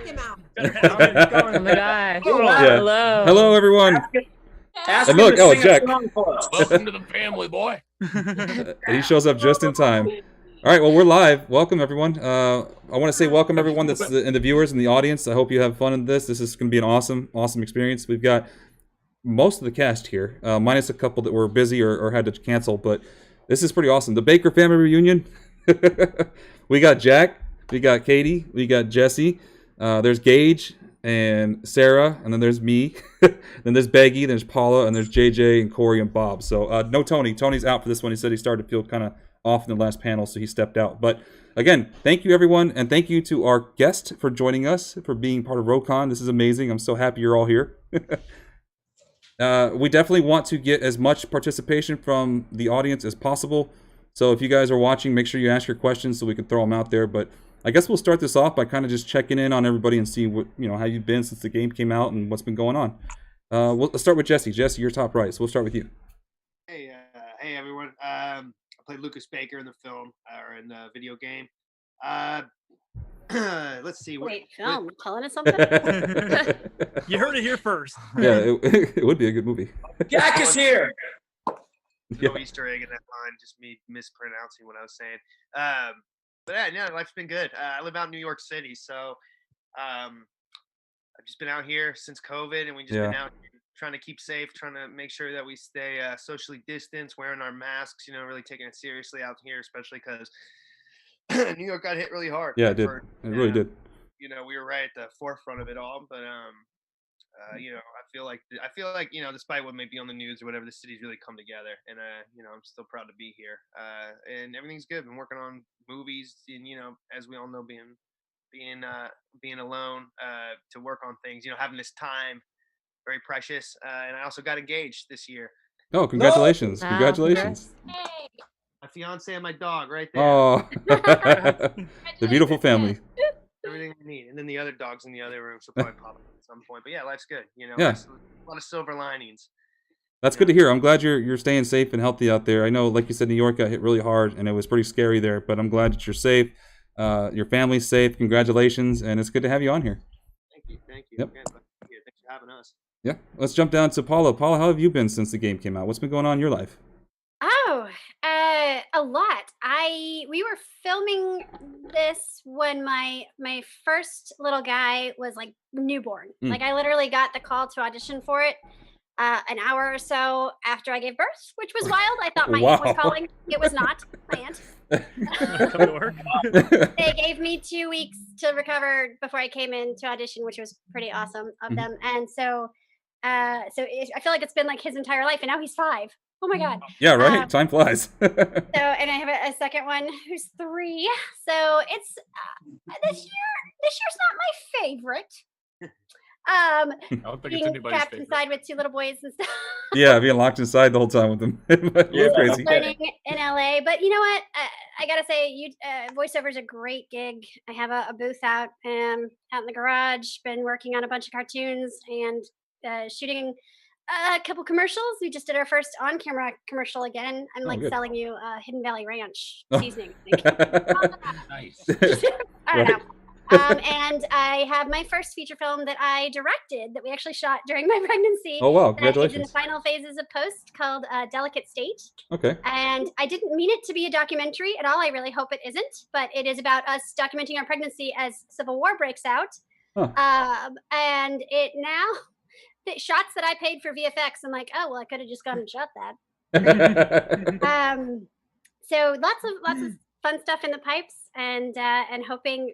him out. Oh my gosh. Yeah. Hello. Hello, everyone. Ask And him look, to oh, sing a Jack. song for us. Welcome to the family, boy. He shows up just in time. All right, well, we're live. Welcome, everyone. I want to say welcome, everyone that's in the viewers and the audience. I hope you have fun in this. This is going to be an awesome experience. We've got most of the cast here, minus a couple that were busy or had to cancel, but this is pretty awesome. The Baker family reunion. We got Jack, we got Katie, we got Jesse. There's Gage and Sara, and then there's me. Then there's Beggy, there's Paula, and there's JJ and Corey and Bob. So no Tony. Tony's out for this one. He said he started to feel kind of off in the last panel, so he stepped out. But again, thank you everyone, and thank you to our guest for joining us, for being part of ROCON. This is amazing. I'm so happy you're all here. We definitely want to get as much participation from the audience as possible. So if you guys are watching, make sure you ask your questions so we can throw them out there. But I guess we'll start this off by kind of just checking in on everybody and see what, how you've been since the game came out and what's been going on. Let's start with Jesse. Jesse, you're top right, so we'll start with you. Hey, hey everyone. I played Lucas Baker in the film or in the video game. Let's see. Wait, film? Telling us something? You heard it here first. Yeah, it would be a good movie. Jack is here. No Easter egg in that line, just me mispronouncing what I was saying. But yeah, no, life's been good. I live out in New York City, so I've just been out here since COVID, and we just been out here trying to keep safe, trying to make sure that we stay socially distanced, wearing our masks, really taking it seriously out here, especially because New York got hit really hard. Yeah, it did. It really did. We were right at the forefront of it all, but I feel like despite what may be on the news or whatever, the city's really come together, and I'm still proud to be here. And everything's good. Been working on movies, and as we all know, being alone to work on things, having this time, very precious. And I also got engaged this year. Oh, congratulations! Wow. Congratulations! Hey. My fiance and my dog, right there. Oh, the beautiful family. Everything I need, and then the other dog's in the other room, so probably pop up at some point. But yeah, life's good. Yeah. A lot of silver linings. That's good to hear. I'm glad you're staying safe and healthy out there. I know, like you said, New York got hit really hard, and it was pretty scary there. But I'm glad that you're safe. Your family's safe. Congratulations, and it's good to have you on here. Thank you. Yep. Yeah, thanks for having us. Yeah. Let's jump down to Paula. Paula, how have you been since the game came out? What's been going on in your life? Oh, a lot. We were filming this when my first little guy was like newborn. Like I literally got the call to audition for it an hour or so after I gave birth, which was wild. I thought my aunt was calling. It was not my aunt. Come to work. They gave me 2 weeks to recover before I came in to audition, which was pretty awesome of them. And so I feel like it's been like his entire life, and now he's 5. Oh my God. Yeah, right. Time flies. And I have a second one who's 3. So it's this year's not my favorite. I don't think it's Being anybody's trapped favorite. inside with 2 little boys and stuff. Yeah, being locked inside the whole time with them. It's crazy. Learning in LA, but you know what? I gotta say, voiceover is a great gig. I have a booth out in the garage. Been working on a bunch of cartoons and shooting a couple commercials. We just did our first on-camera commercial again. I'm like good. selling you Hidden Valley Ranch seasoning. Nice. I don't know. And I have my first feature film that I directed that we actually shot during my pregnancy. Oh wow! That is in the Congratulations. final phases of post, called Delicate State. Okay. And I didn't mean it to be a documentary at all. I really hope it isn't. But it is about us documenting our pregnancy as Civil War breaks out. Huh. And it now, the shots that I paid for VFX, I'm like, oh well, I could have just gone and shot that. So lots of fun stuff in the pipes, and hoping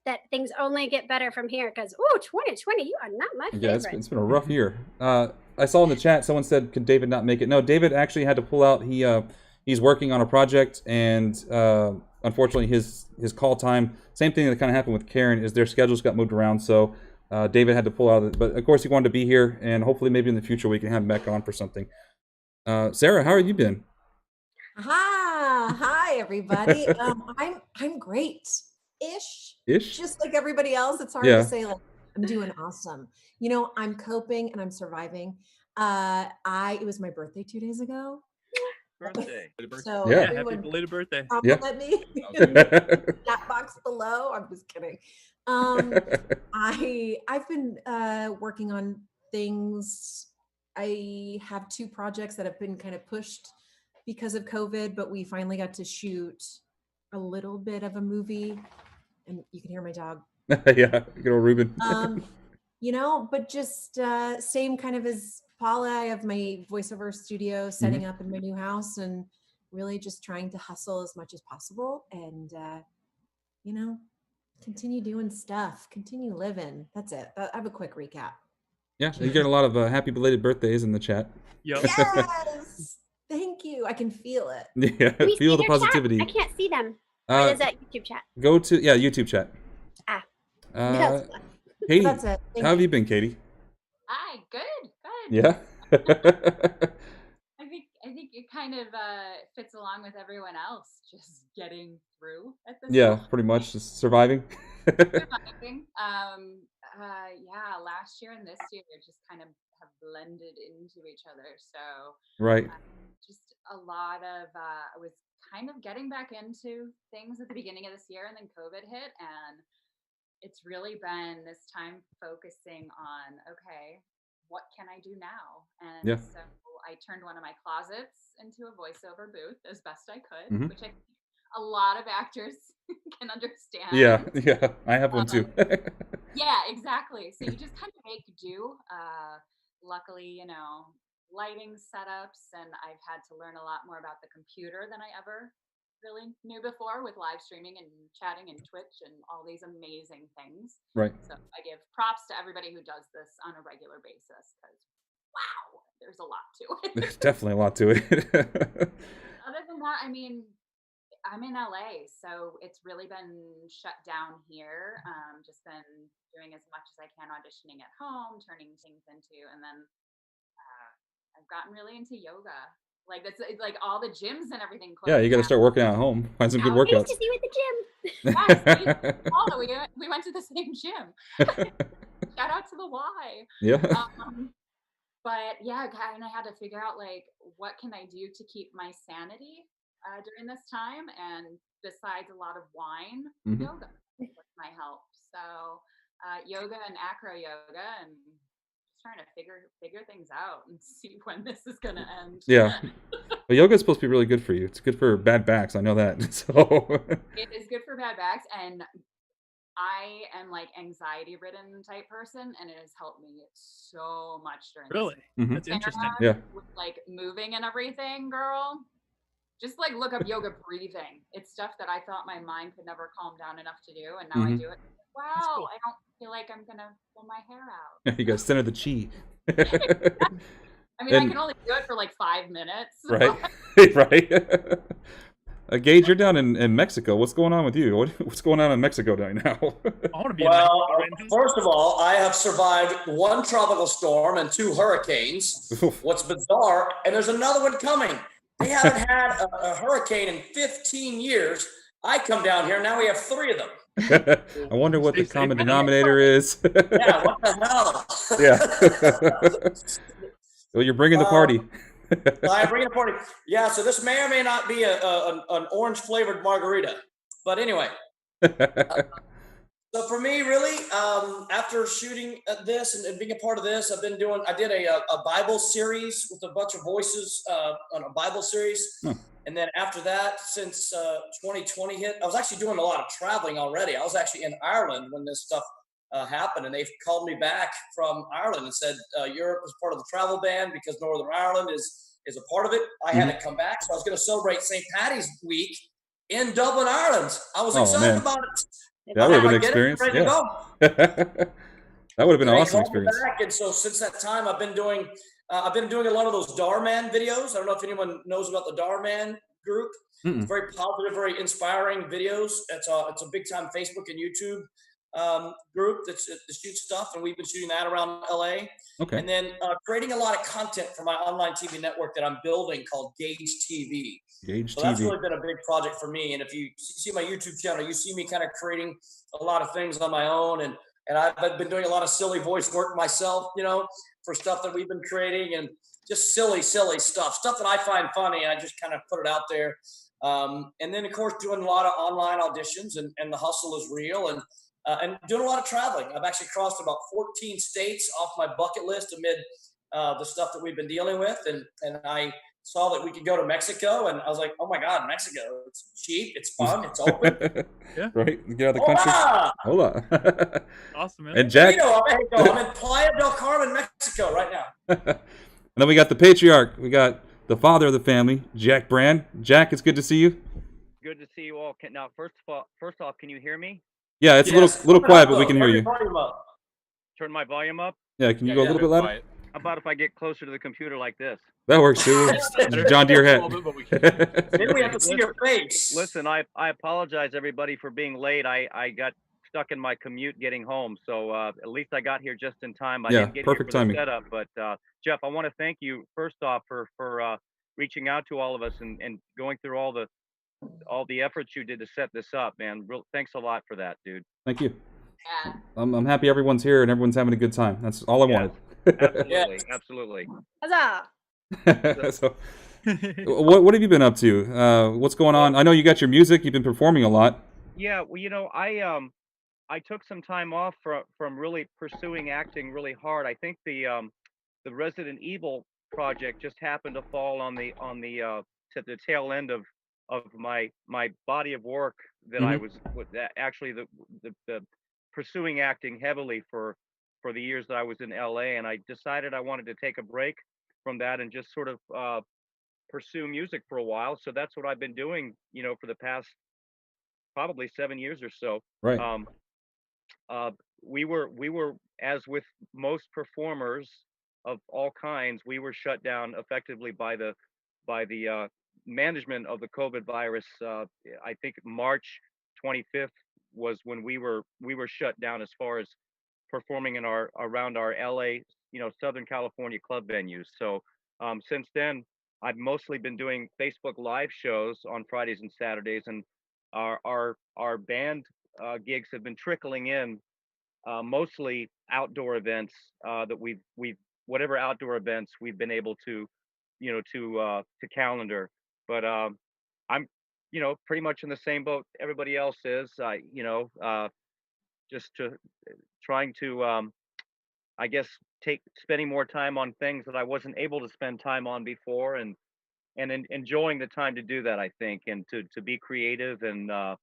that things only get better from here, because 2020, you are not my favorite. Yeah, it's been a rough year. I saw in the chat someone said, could David not make it? No, David actually had to pull out. He's working on a project, and unfortunately his call time, same thing that kind of happened with Karen, is their schedules got moved around, so David had to pull out. But of course he wanted to be here, and hopefully maybe in the future we can have him back on for something. Sara, how have you been? Hi everybody. I'm great. Ish, just like everybody else. It's hard to say, like, I'm doing awesome. I'm coping and I'm surviving. It was my birthday 2 days ago, birthday. So Yeah. Happy everyone belated birthday. compliment me in the chat box below. I'm just kidding. I've been working on things. I have 2 projects that have been kind of pushed because of COVID, but we finally got to shoot a little bit of a movie, and you can hear my dog. Yeah, good old Ruben. You know, but just same kind of as Paula. I have my voiceover studio setting up in my new house, and really just trying to hustle as much as possible, and you know, continue doing stuff, continue living. That's it. I have a quick recap. Yeah, you get a lot of happy belated birthdays in the chat. Yep. Yes, thank you. I can feel it. Yeah, Can we see feel the your chat? positivity. I can't see them. Or is that YouTube chat? Go to YouTube chat. That's fun. Katie, That's it. Thank how have you. you been, Katie? Hi, good. Yeah. I think it kind of fits along with everyone else, just getting through at this Yeah, point. pretty much just surviving. Surviving. Yeah, last year and this year just kind of have blended into each other. So Right. just a lot of I was kind of getting back into things at the beginning of this year, and then COVID hit, and it's really been this time focusing on, okay, what can I do now? And Yeah. so I turned one of my closets into a voiceover booth as best I could, which I think a lot of actors can understand. Yeah, I have one too. Yeah, exactly. So you just kind of make do. Luckily, you know, lighting setups, and I've had to learn a lot more about the computer than I ever really knew before with live streaming and chatting and Twitch and all these amazing things. Right. So I give props to everybody who does this on a regular basis, because wow, there's a lot to it. There's definitely a lot to it. Other than that, I mean, I'm in LA, so it's really been shut down here. Just been doing as much as I can, auditioning at home, turning things into, and then I've gotten really into yoga. Like that's like all the gyms and everything closed. Yeah, you got to down. start working out at home. Find some good I used workouts. to see you at the gym. Yes, Paula, we went to the same gym. Shout out to the Y. Yeah. But yeah, kind of had to figure out like what can I do to keep my sanity during this time, and besides a lot of wine, yoga was my help. So yoga and acro yoga, and just trying to figure things out and see when this is gonna end. Yeah. But yoga is supposed to be really good for you. It's good for bad backs. I know that. So it is good for bad backs, and I am like anxiety ridden type person, and it has helped me so much during Really? this. That's interesting. Yeah. With like moving and everything, girl. Just like look up yoga breathing. It's stuff that I thought my mind could never calm down enough to do, and now I do it. Wow, cool. I don't feel like I'm gonna pull my hair out. You got to center the chi. I mean, I can only do it for like 5 minutes. Right. Right. Gage, you're down in Mexico. What's going on with you? What's going on in Mexico right now? I want to be Well, first of all, I have survived 1 tropical storm and 2 hurricanes. What's bizarre, and there's another one coming. They haven't had a hurricane in 15 years. I come down here, now we have 3 of them. I wonder what the common denominator is. Yeah, what the hell? Yeah. Well, you're bringing the party. I'm bringing a party. Yeah, so this may or may not be an orange flavored margarita. But anyway. So for me, really, after shooting this and being a part of this, I did a Bible series with a bunch of voices on a Bible series. And then after that, since 2020 hit, I was actually doing a lot of traveling already. I was actually in Ireland when this stuff happened, and they've called me back from Ireland and said Europe is part of the travel ban because Northern Ireland is a part of it. I had to come back, so I was going to celebrate St. Paddy's week in Dublin, Ireland. I was excited about it. That would have been an experience. Yeah. That would have been an awesome experience. Back, and so since that time, I've been doing a lot of those Darman videos. I don't know if anyone knows about the Darman group. It's very positive, very inspiring videos. It's a big time Facebook and YouTube group that shoots stuff, and we've been shooting that around LA. Okay. And then creating a lot of content for my online TV network that I'm building called Gage TV. Gage So TV. that's really been a big project for me. And if you see my YouTube channel, you see me kind of creating a lot of things on my own, and I've been doing a lot of silly voice work myself, you know, for stuff that we've been creating. And just silly stuff that I find funny. And I just kind of put it out there. And then, of course, doing a lot of online auditions, and the hustle is real, and doing a lot of traveling. I've actually crossed about 14 states off my bucket list amid the stuff that we've been dealing with. And I saw that we could go to Mexico, and I was like, oh my God, Mexico. It's cheap, it's fun, it's open. Yeah. Right? Get out of the country. Hola. Awesome, man. And Jack. I'm in Playa del Carmen, Mexico right now. And then we got the patriarch. We got the father of the family, Jack Brand. Jack, it's good to see you. Good to see you all. Now, first off, can you hear me? Yeah, it's a little quiet, but we can hear you. Turn my volume up? Yeah, can you go a little bit louder? How about if I get closer to the computer like this? That works too. John Deere hat. Then we have to see your face. Listen, I apologize, everybody, for being late. I got stuck in my commute getting home, so at least I got here just in time. I didn't get perfect here for timing. the setup, but Jeff, I want to thank you first off for reaching out to all of us and going through all the efforts you did to set this up, man. Thanks a lot for that, dude. Thank you. Yeah. I'm happy everyone's here and everyone's having a good time. That's all I wanted. Absolutely, absolutely. Huzzah! So, what have you been up to? What's going on? I know you got your music. You've been performing a lot. Yeah, well, I took some time off from really pursuing acting really hard. I think the Resident Evil project just happened to fall on the to the tail end of my body of work that I was actually the pursuing acting heavily for the years that I was in LA, and I decided I wanted to take a break from that and just sort of pursue music for a while. So that's what I've been doing, for the past probably 7 years or so. Right. We were, as with most performers of all kinds, we were shut down effectively by the management of the COVID virus. I think March 25th was when we were shut down as far as performing around our LA, Southern California club venues. So since then, I've mostly been doing Facebook Live shows on Fridays and Saturdays, and our band gigs have been trickling in, mostly outdoor events that we've whatever outdoor events we've been able to calendar. But I'm pretty much in the same boat everybody else is. Just trying to I guess spending more time on things that I wasn't able to spend time on before, and enjoying the time to do that, I think, and to be creative and to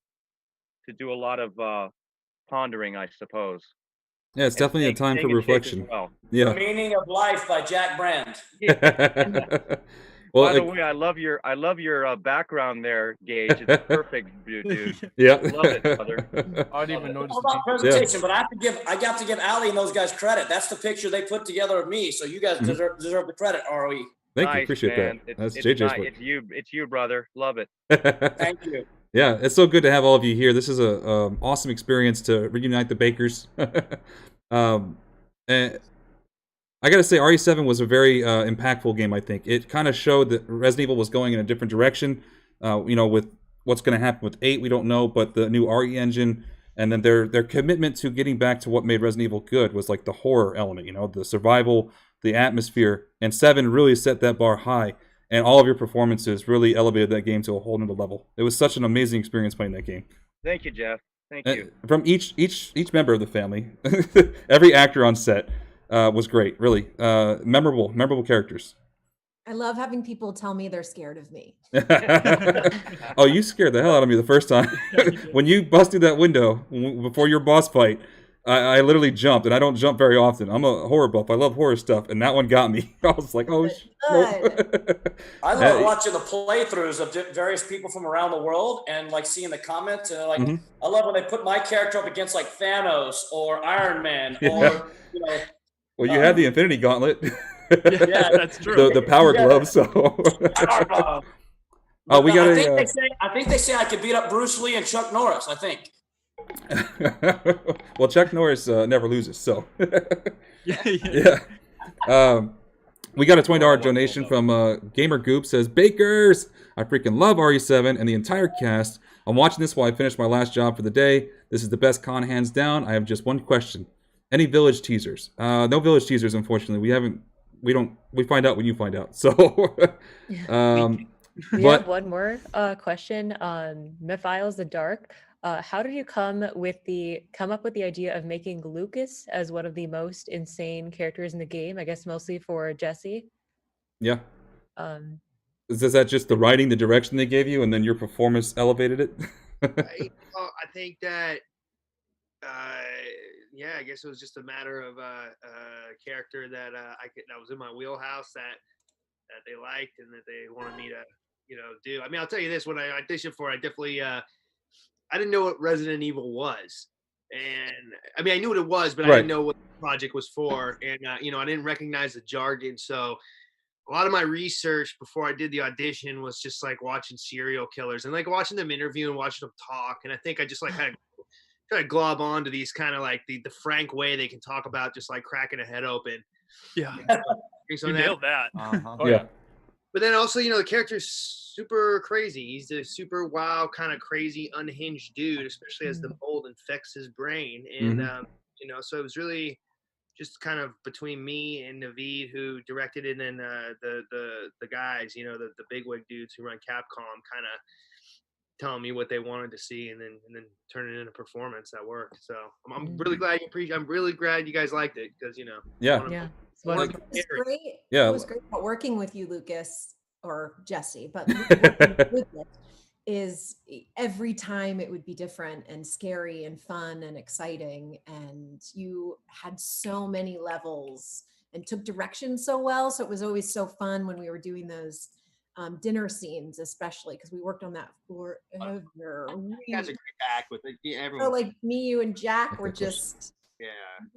do a lot of pondering, I suppose. Yeah, it's definitely a time for reflection. Well. Yeah. The Meaning of Life by Jack Brand. Well, by the way, I love your background there, Gage. It's perfect, dude. Yeah. Love it, brother. I didn't even notice. All about presentation, but I got to give Ali and those guys credit. That's the picture they put together of me. So you guys deserve the credit, ROE. Thank you, appreciate man. that. That's JJ's work. It's you, brother. Love it. Thank you. Yeah, it's so good to have all of you here. This is a awesome experience to reunite the Bakers. And I gotta say, RE7 was a very impactful game. I think it kind of showed that Resident Evil was going in a different direction. With what's going to happen with 8, we don't know, but the new RE engine, and then their commitment to getting back to what made Resident Evil good was like the horror element. The survival, the atmosphere, and 7 really set that bar high. And all of your performances really elevated that game to a whole nother level. It was such an amazing experience playing that game. Thank you, Jeff. Thank you. From each member of the family, every actor on set was great. Really memorable characters. I love having people tell me they're scared of me. Oh, you scared the hell out of me the first time when you busted that window before your boss fight. I literally jumped, and I don't jump very often. I'm a horror buff. I love horror stuff, and that one got me. I was like, oh, I love watching the playthroughs of various people from around the world, and like seeing the comments. And I love when they put my character up against like Thanos or Iron Man, or Well, you had the Infinity Gauntlet. Yeah, that's true. The Power Glove. So. Oh, we got. I think they say I could beat up Bruce Lee and Chuck Norris. I think. Well, Chuck Norris never loses, so. Yeah. We got a $20 donation from Gamer Goop. Says, Bakers, I freaking love RE7 and the entire cast. I'm watching this while I finish my last job for the day. This is the best con, hands down. I have just one question. Any village teasers? No village teasers, unfortunately. We haven't we find out when you find out. So, We have one more question on Mephiles the Dark. How did you come up with the idea of making Lucas as one of the most insane characters in the game? I guess mostly for Jesse. Yeah. Is that just the writing, the direction they gave you, and then your performance elevated it? I think that, I guess it was just a matter of a character that that was in my wheelhouse that they liked and that they wanted me to, do. I mean, I'll tell you this: when I auditioned for it, I definitely I didn't know what Resident Evil was, and I mean, I knew what it was, but I didn't know what the project was for, and I didn't recognize the jargon, so. A lot of my research before I did the audition was just like watching serial killers and like watching them interview and watching them talk. And I think I just like kind of try to glob on to these kind of like the frank way they can talk about just like cracking a head open. Yeah. You nailed that. Oh, yeah. But then also, the character's super crazy. He's a super wild, kind of crazy, unhinged dude, especially as the mold infects his brain. And, so it was really just kind of between me and Naveed, who directed it, and then the guys, the bigwig dudes who run Capcom, kind of telling me what they wanted to see, and then turning it into performance that worked. So I'm really glad I'm really glad you guys liked it because It was great. Yeah, it was great about working with you, Lucas or Jesse, but Lucas is every time it would be different and scary and fun and exciting, and you had so many levels and took direction so well, so it was always so fun when we were doing those dinner scenes, especially because we worked on that forever. That's a great act with it. Yeah, everyone. So like me, you, and Jack were just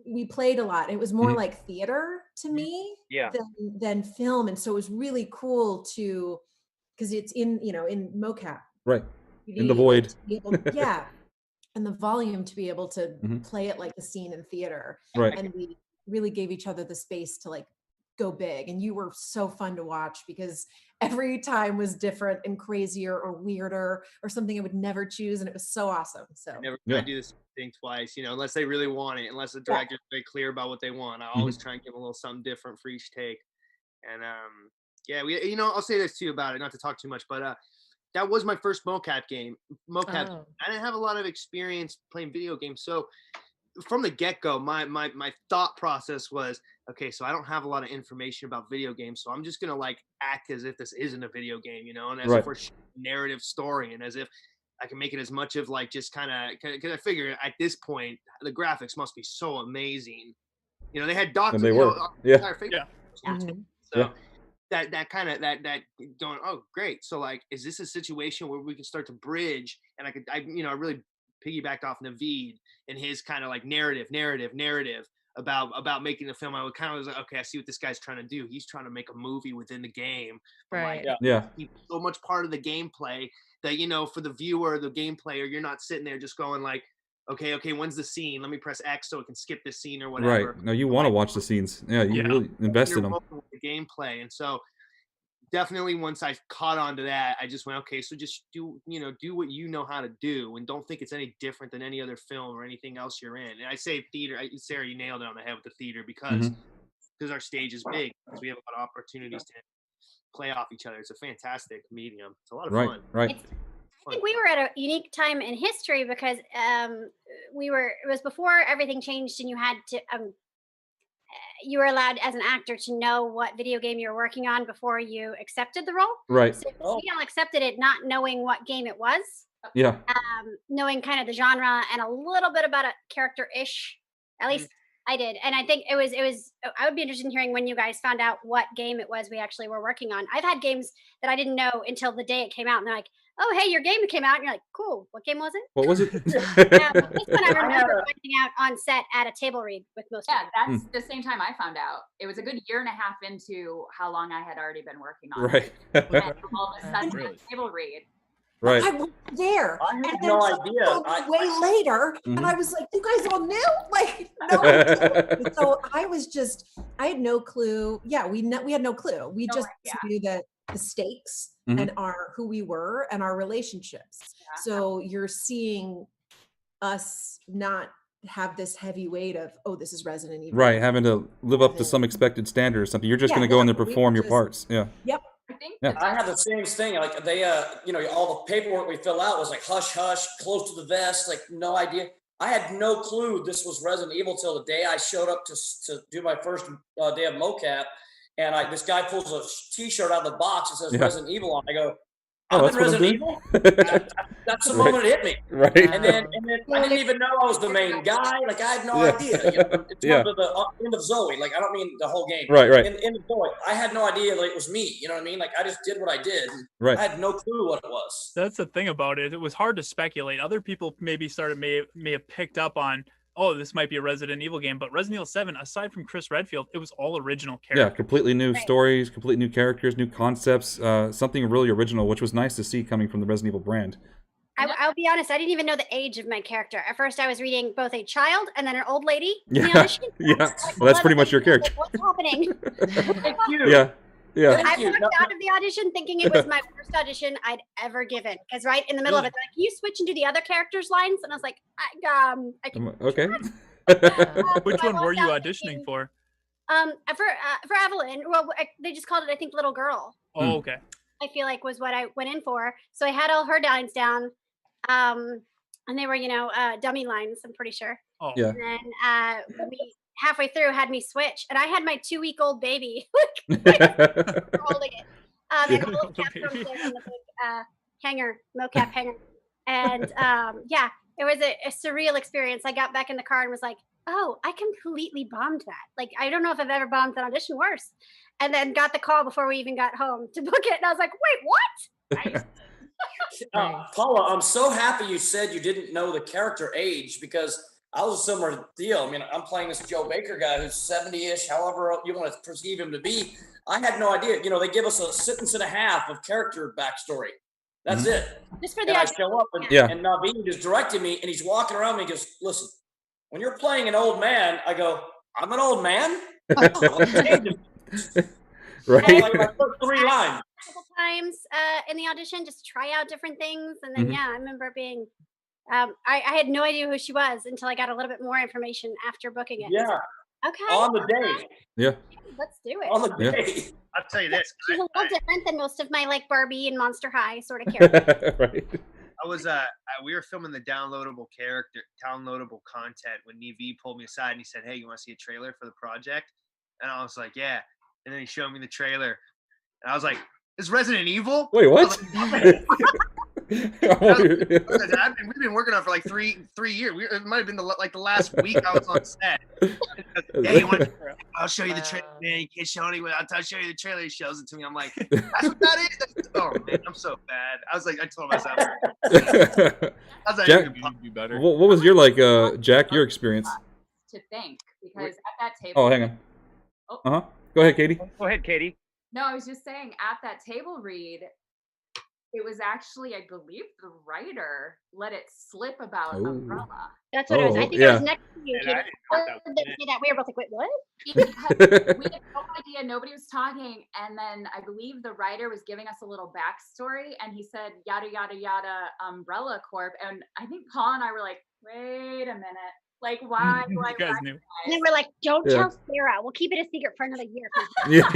we played a lot. It was more like theater to me than film, and so it was really cool to because it's in mocap. Right. In the void. And the volume to be able to play it like a scene in theater. Right. And we really gave each other the space to like go big. And you were so fun to watch because every time was different and crazier or weirder or something I would never choose. And it was so awesome. So I never try to do this thing twice, unless they really want it, unless the director's very clear about what they want. I always try and give them a little something different for each take. And I'll say this too about it, not to talk too much, but that was my first mocap game. I didn't have a lot of experience playing video games. So from the get-go, my thought process was, okay, so I don't have a lot of information about video games. So I'm just going to like act as if this isn't a video game, and as if we're sharing a narrative story, and as if I can make it as much of like just kind of, because I figure at this point, the graphics must be so amazing. They had doctors. And they were. So that kind of that going, oh great, so like is this a situation where we can start to bridge, and I really piggybacked off Naveed and his kind of like narrative about making the film. I would kind of was like, okay, I see what this guy's trying to do. He's trying to make a movie within the game, right? He's so much part of the gameplay that for the viewer, the game player, you're not sitting there just going like, okay, when's the scene? Let me press X so it can skip this scene or whatever. Right. No, you want to watch the scenes. Yeah, you really invest in them. The gameplay, and so definitely once I caught on to that, I just went, okay, so just do what you know how to do, and don't think it's any different than any other film or anything else you're in. And I say theater, Sarah, you nailed it on the head with the theater because our stage is big, because we have a lot of opportunities to play off each other. It's a fantastic medium. It's a lot of fun. Right. I think we were at a unique time in history because it was before everything changed, and you had to you were allowed as an actor to know what video game you were working on before you accepted the role. Right. So we all accepted it not knowing what game it was. Yeah. Knowing kind of the genre and a little bit about a character-ish. At least I did. And I think it was I would be interested in hearing when you guys found out what game it was we actually were working on. I've had games that I didn't know until the day it came out, and they're like, oh, hey, your game came out. And you're like, cool. What game was it? What was it? This one I remember finding out on set at a table read with most of them. That's the same time I found out. It was a good year and a half into how long I had already been working on it. And all of a sudden, a table read. Right. I was there. I had no idea. Way later, and I was like, "You guys all knew?" Like, no. Idea. So I had no clue. Yeah, we had no clue. We just knew that the stakes and who we were and our relationships. So you're seeing us not have this heavy weight of, oh, this is Resident Evil. Right, having to live up to some expected standard or something. You're just going to go in there and perform your parts. Yeah. Yep. I think I had the same thing. Like they, all the paperwork we fill out was like hush hush, close to the vest, like no idea. I had no clue this was Resident Evil till the day I showed up to do my first day of mocap, and this guy pulls a T-shirt out of the box that says Resident Evil on. I go, I'm in Resident Evil. That's the moment it hit me. Right. And then I didn't even know I was the main guy. Like I had no idea. In terms of the end of Zoe, like I don't mean the whole game. Right. In Zoe, I had no idea it was me. You know what I mean? Like I just did what I did. Right. I had no clue what it was. That's the thing about it. It was hard to speculate. Other people maybe may have picked up on, oh, this might be a Resident Evil game, but Resident Evil 7, aside from Chris Redfield, it was all original characters. Yeah, completely new stories, completely new characters, new concepts, something really original, which was nice to see coming from the Resident Evil brand. I'll be honest, I didn't even know the age of my character. At first, I was reading both a child and then an old lady. Yeah, well, that's pretty much your character. Like, what's happening? Thank you. Yeah. I walked out of the audition thinking it was my worst audition I'd ever given. Because right in the middle of it, they're like, can you switch and do the other characters' lines? And I was like, I can. Okay. Which one were you auditioning for? For Evelyn. Well, they just called it, I think, Little Girl. Oh, okay. I feel like was what I went in for. So I had all her lines down. And they were, dummy lines, I'm pretty sure. Oh. Yeah. And then we halfway through had me switch, and I had my 2-week-old baby holding it. And all of Cap from there on the big mocap hanger. And it was a surreal experience. I got back in the car and was like, oh, I completely bombed that. Like, I don't know if I've ever bombed an audition worse. And then got the call before we even got home to book it. And I was like, wait, what? Paula, I'm so happy you said you didn't know the character age, because I was a similar deal. I mean, I'm playing this Joe Baker guy who's 70-ish, however you want to perceive him to be. I had no idea. They give us a sentence and a half of character backstory. That's it. Just for the I show up, and Naveen is directing me, and he's walking around me and goes, listen, when you're playing an old man, I go, I'm an old man? Right. Like my first 3 lines. Couple times in the audition, just try out different things. And then, I remember being, I had no idea who she was until I got a little bit more information after booking it. Yeah. Okay. On the day. Yeah. Let's do it. On the day. I'll tell you this. She's a little different than most of my like Barbie and Monster High sort of characters. Right. I was we were filming the downloadable content when Nev pulled me aside and he said, hey, you want to see a trailer for the project? And I was like, yeah. And then he showed me the trailer. And I was like, is Resident Evil? Wait, what? We've been working on it for like three years. It might have been the last week I was on set. Yeah, I'll show you the trailer, man. You can't show anyone. I'll show you the trailer. He shows it to me. I'm like, that's what that is. Oh man, I'm so bad. I was like, I told myself. I was like, Jack, be better. What was your Jack? Your experience? To think, because at that table. Oh, hang on. Go ahead, Katie. Go ahead, Katie. No, I was just saying at that table read, it was actually, I believe, the writer let it slip about Umbrella. That's what it was. I think I was next to you. We were both like, wait, what? We had no idea. Nobody was talking. And then I believe the writer was giving us a little backstory. And he said, yada, yada, yada, Umbrella Corp. And I think Paul and I were like, wait a minute. Like, why do I guys knew. And then we're like, don't tell Sarah. We'll keep it a secret for another year. Yeah.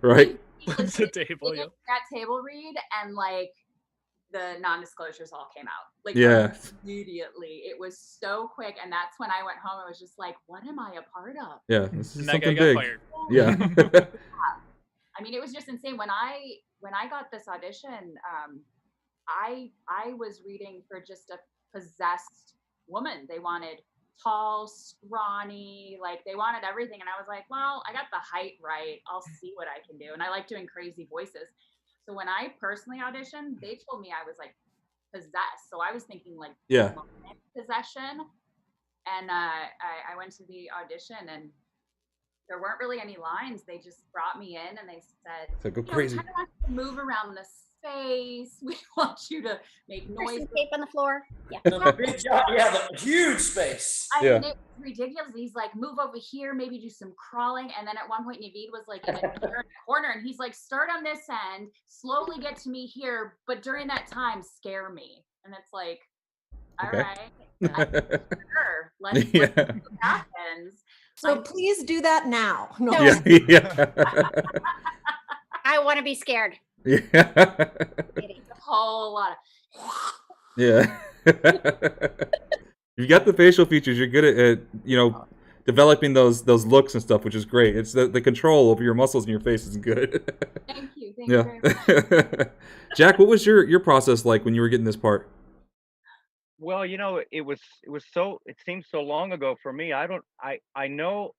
Right. It's a table. That table read and like the non-disclosures all came out. Like immediately. It was so quick. And that's when I went home. I was just like, what am I a part of? Yeah. This is and that something guy got big. fired. Yeah. I mean, it was just insane. When I got this audition, I was reading for just a possessed woman. They wanted tall, scrawny, like they wanted everything. And I was like, well, I got the height right. I'll see what I can do. And I like doing crazy voices. So when I personally auditioned, they told me I was like possessed. So I was thinking like possession. And I went to the audition and there weren't really any lines. They just brought me in and they said, so go crazy. We kind of want you to move around the space. We want you to make noise. Tape on the floor. Yeah. The huge space. I mean, it was ridiculous. He's like, move over here, maybe do some crawling. And then at one point, Naveed was like in a corner and he's like, start on this end, slowly get to me here. But during that time, scare me. And it's like, All Okay. right. Sure. Let's see Yeah. what happens. So please do that now. No. Yeah. Yeah. I want to be scared. Yeah. It's a whole lot of. Yeah. You got the facial features. You're good at developing those looks and stuff, which is great. It's the control over your muscles in your face is good. Thank you. Thank you very much. Jack, what was your process like when you were getting this part? Well, it seems so long ago for me. I know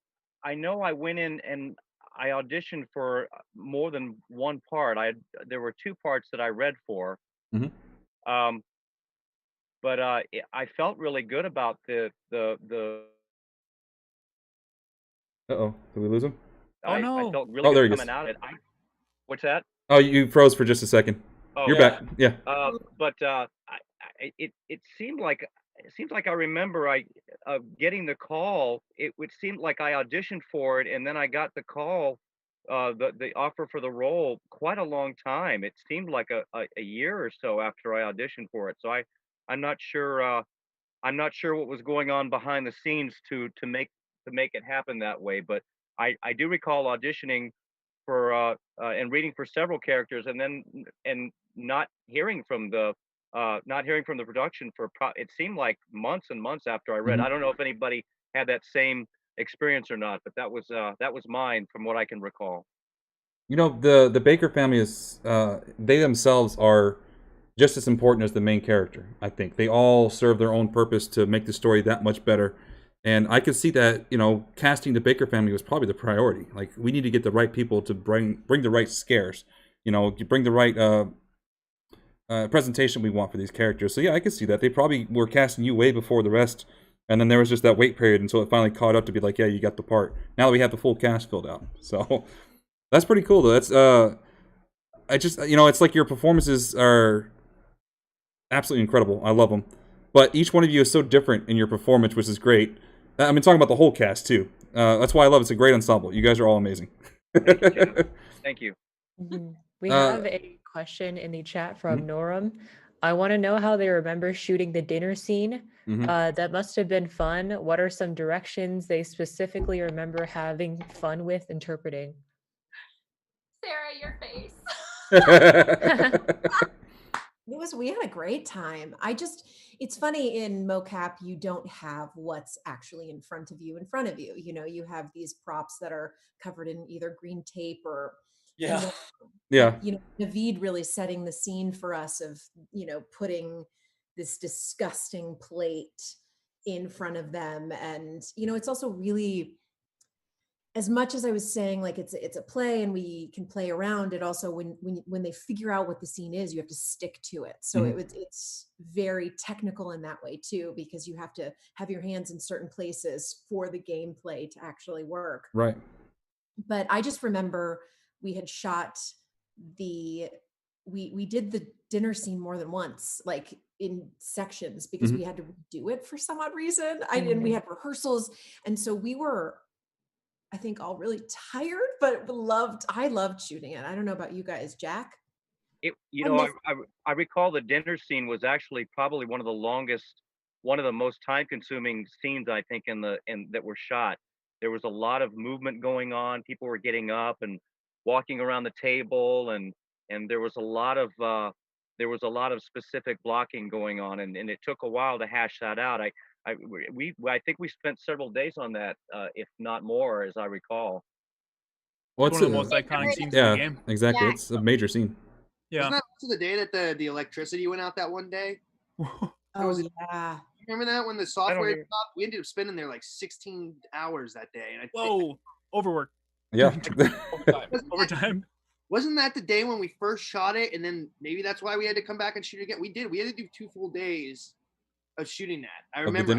I went in and I auditioned for more than one part. There were 2 parts that I read for. Mm-hmm. But I felt really good about the. Uh-oh, did we lose him? I felt really Oh, there good he coming is. out of it. What's that? Oh, you froze for just a second. Oh, You're back. Yeah. But it seemed like I remember getting the call. It seemed like I auditioned for it, and then I got the call, the offer for the role quite a long time. It seemed like a year or so after I auditioned for it. So I'm not sure. I'm not sure what was going on behind the scenes to make it happen that way. But I do recall auditioning for and reading for several characters, and not hearing from the production for it seemed like months and months after I read. Mm-hmm. I don't know if anybody had that same experience or not, but that was mine from what I can recall. The Baker family is they themselves are just as important as the main character. I think they all serve their own purpose to make the story that much better. And I could see that, casting the Baker family was probably the priority. Like, we need to get the right people to bring the right scares, bring the right presentation we want for these characters. So yeah, I could see that. They probably were casting you way before the rest. And then there was just that wait period until it finally caught up to be like, yeah, you got the part. Now that we have the full cast filled out. So that's pretty cool, though. That's, it's like your performances are absolutely incredible. I love them. But each one of you is so different in your performance, which is great. I mean, talking about the whole cast, too. That's why I love it. It's a great ensemble. You guys are all amazing. Thank you. Mm-hmm. We have a question in the chat from Noram. I want to know how they remember shooting the dinner scene. Mm-hmm. That must have been fun. What are some directions they specifically remember having fun with interpreting? Sara, your face. We had a great time. It's funny, in mocap, you don't have what's actually in front of you. You have these props that are covered in either green tape or, yeah. Naveed really setting the scene for us of, putting this disgusting plate in front of them. And, it's also really, as much as I was saying, like, it's a play and we can play around it, also when they figure out what the scene is, you have to stick to it. So it's very technical in that way too, because you have to have your hands in certain places for the gameplay to actually work. Right. But I just remember we had shot we did the dinner scene more than once, like in sections, because we had to do it for some odd reason. And we had rehearsals, and so we were, I think, all really tired, but I loved shooting it. I don't know about you guys, Jack. I recall the dinner scene was actually probably one of the most time-consuming scenes, I think, that were shot. There was a lot of movement going on. People were getting up and walking around the table, and there was a lot of specific blocking going on, and it took a while to hash that out. I think we spent several days on that, if not more, as I recall. Well, it's one of the most iconic scenes in the game. Exactly. Yeah. It's a major scene. Yeah. Wasn't that also the day that the electricity went out that one day? Yeah. Remember that when the software stopped? We ended up spending there like 16 hours that day. And overwork. Yeah. Overtime. Wasn't that the day when we first shot it, and then maybe that's why we had to come back and shoot it again? We did. We had to do 2 full days of shooting that. I remember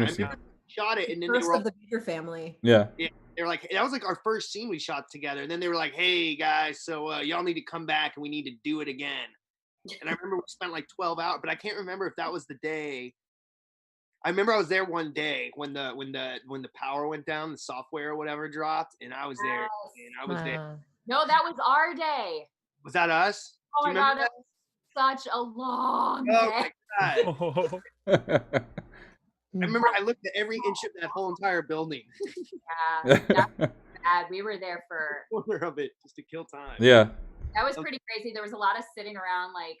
shot it, and then first they were of the Baker family. Yeah. They're like, that was like our first scene we shot together, and then they were like, "Hey guys, so y'all need to come back, and we need to do it again." And I remember we spent like 12 hours, but I can't remember if that was the day. I remember I was there one day when the power went down, the software or whatever dropped, and I was there. And I was there. No, that was our day. Was that us? Oh my god, that was such a long day. Oh my god. I remember I looked at every inch of that whole entire building. Yeah, that's bad. We were there for corner of it just to kill time. Yeah. That was pretty crazy. There was a lot of sitting around, like,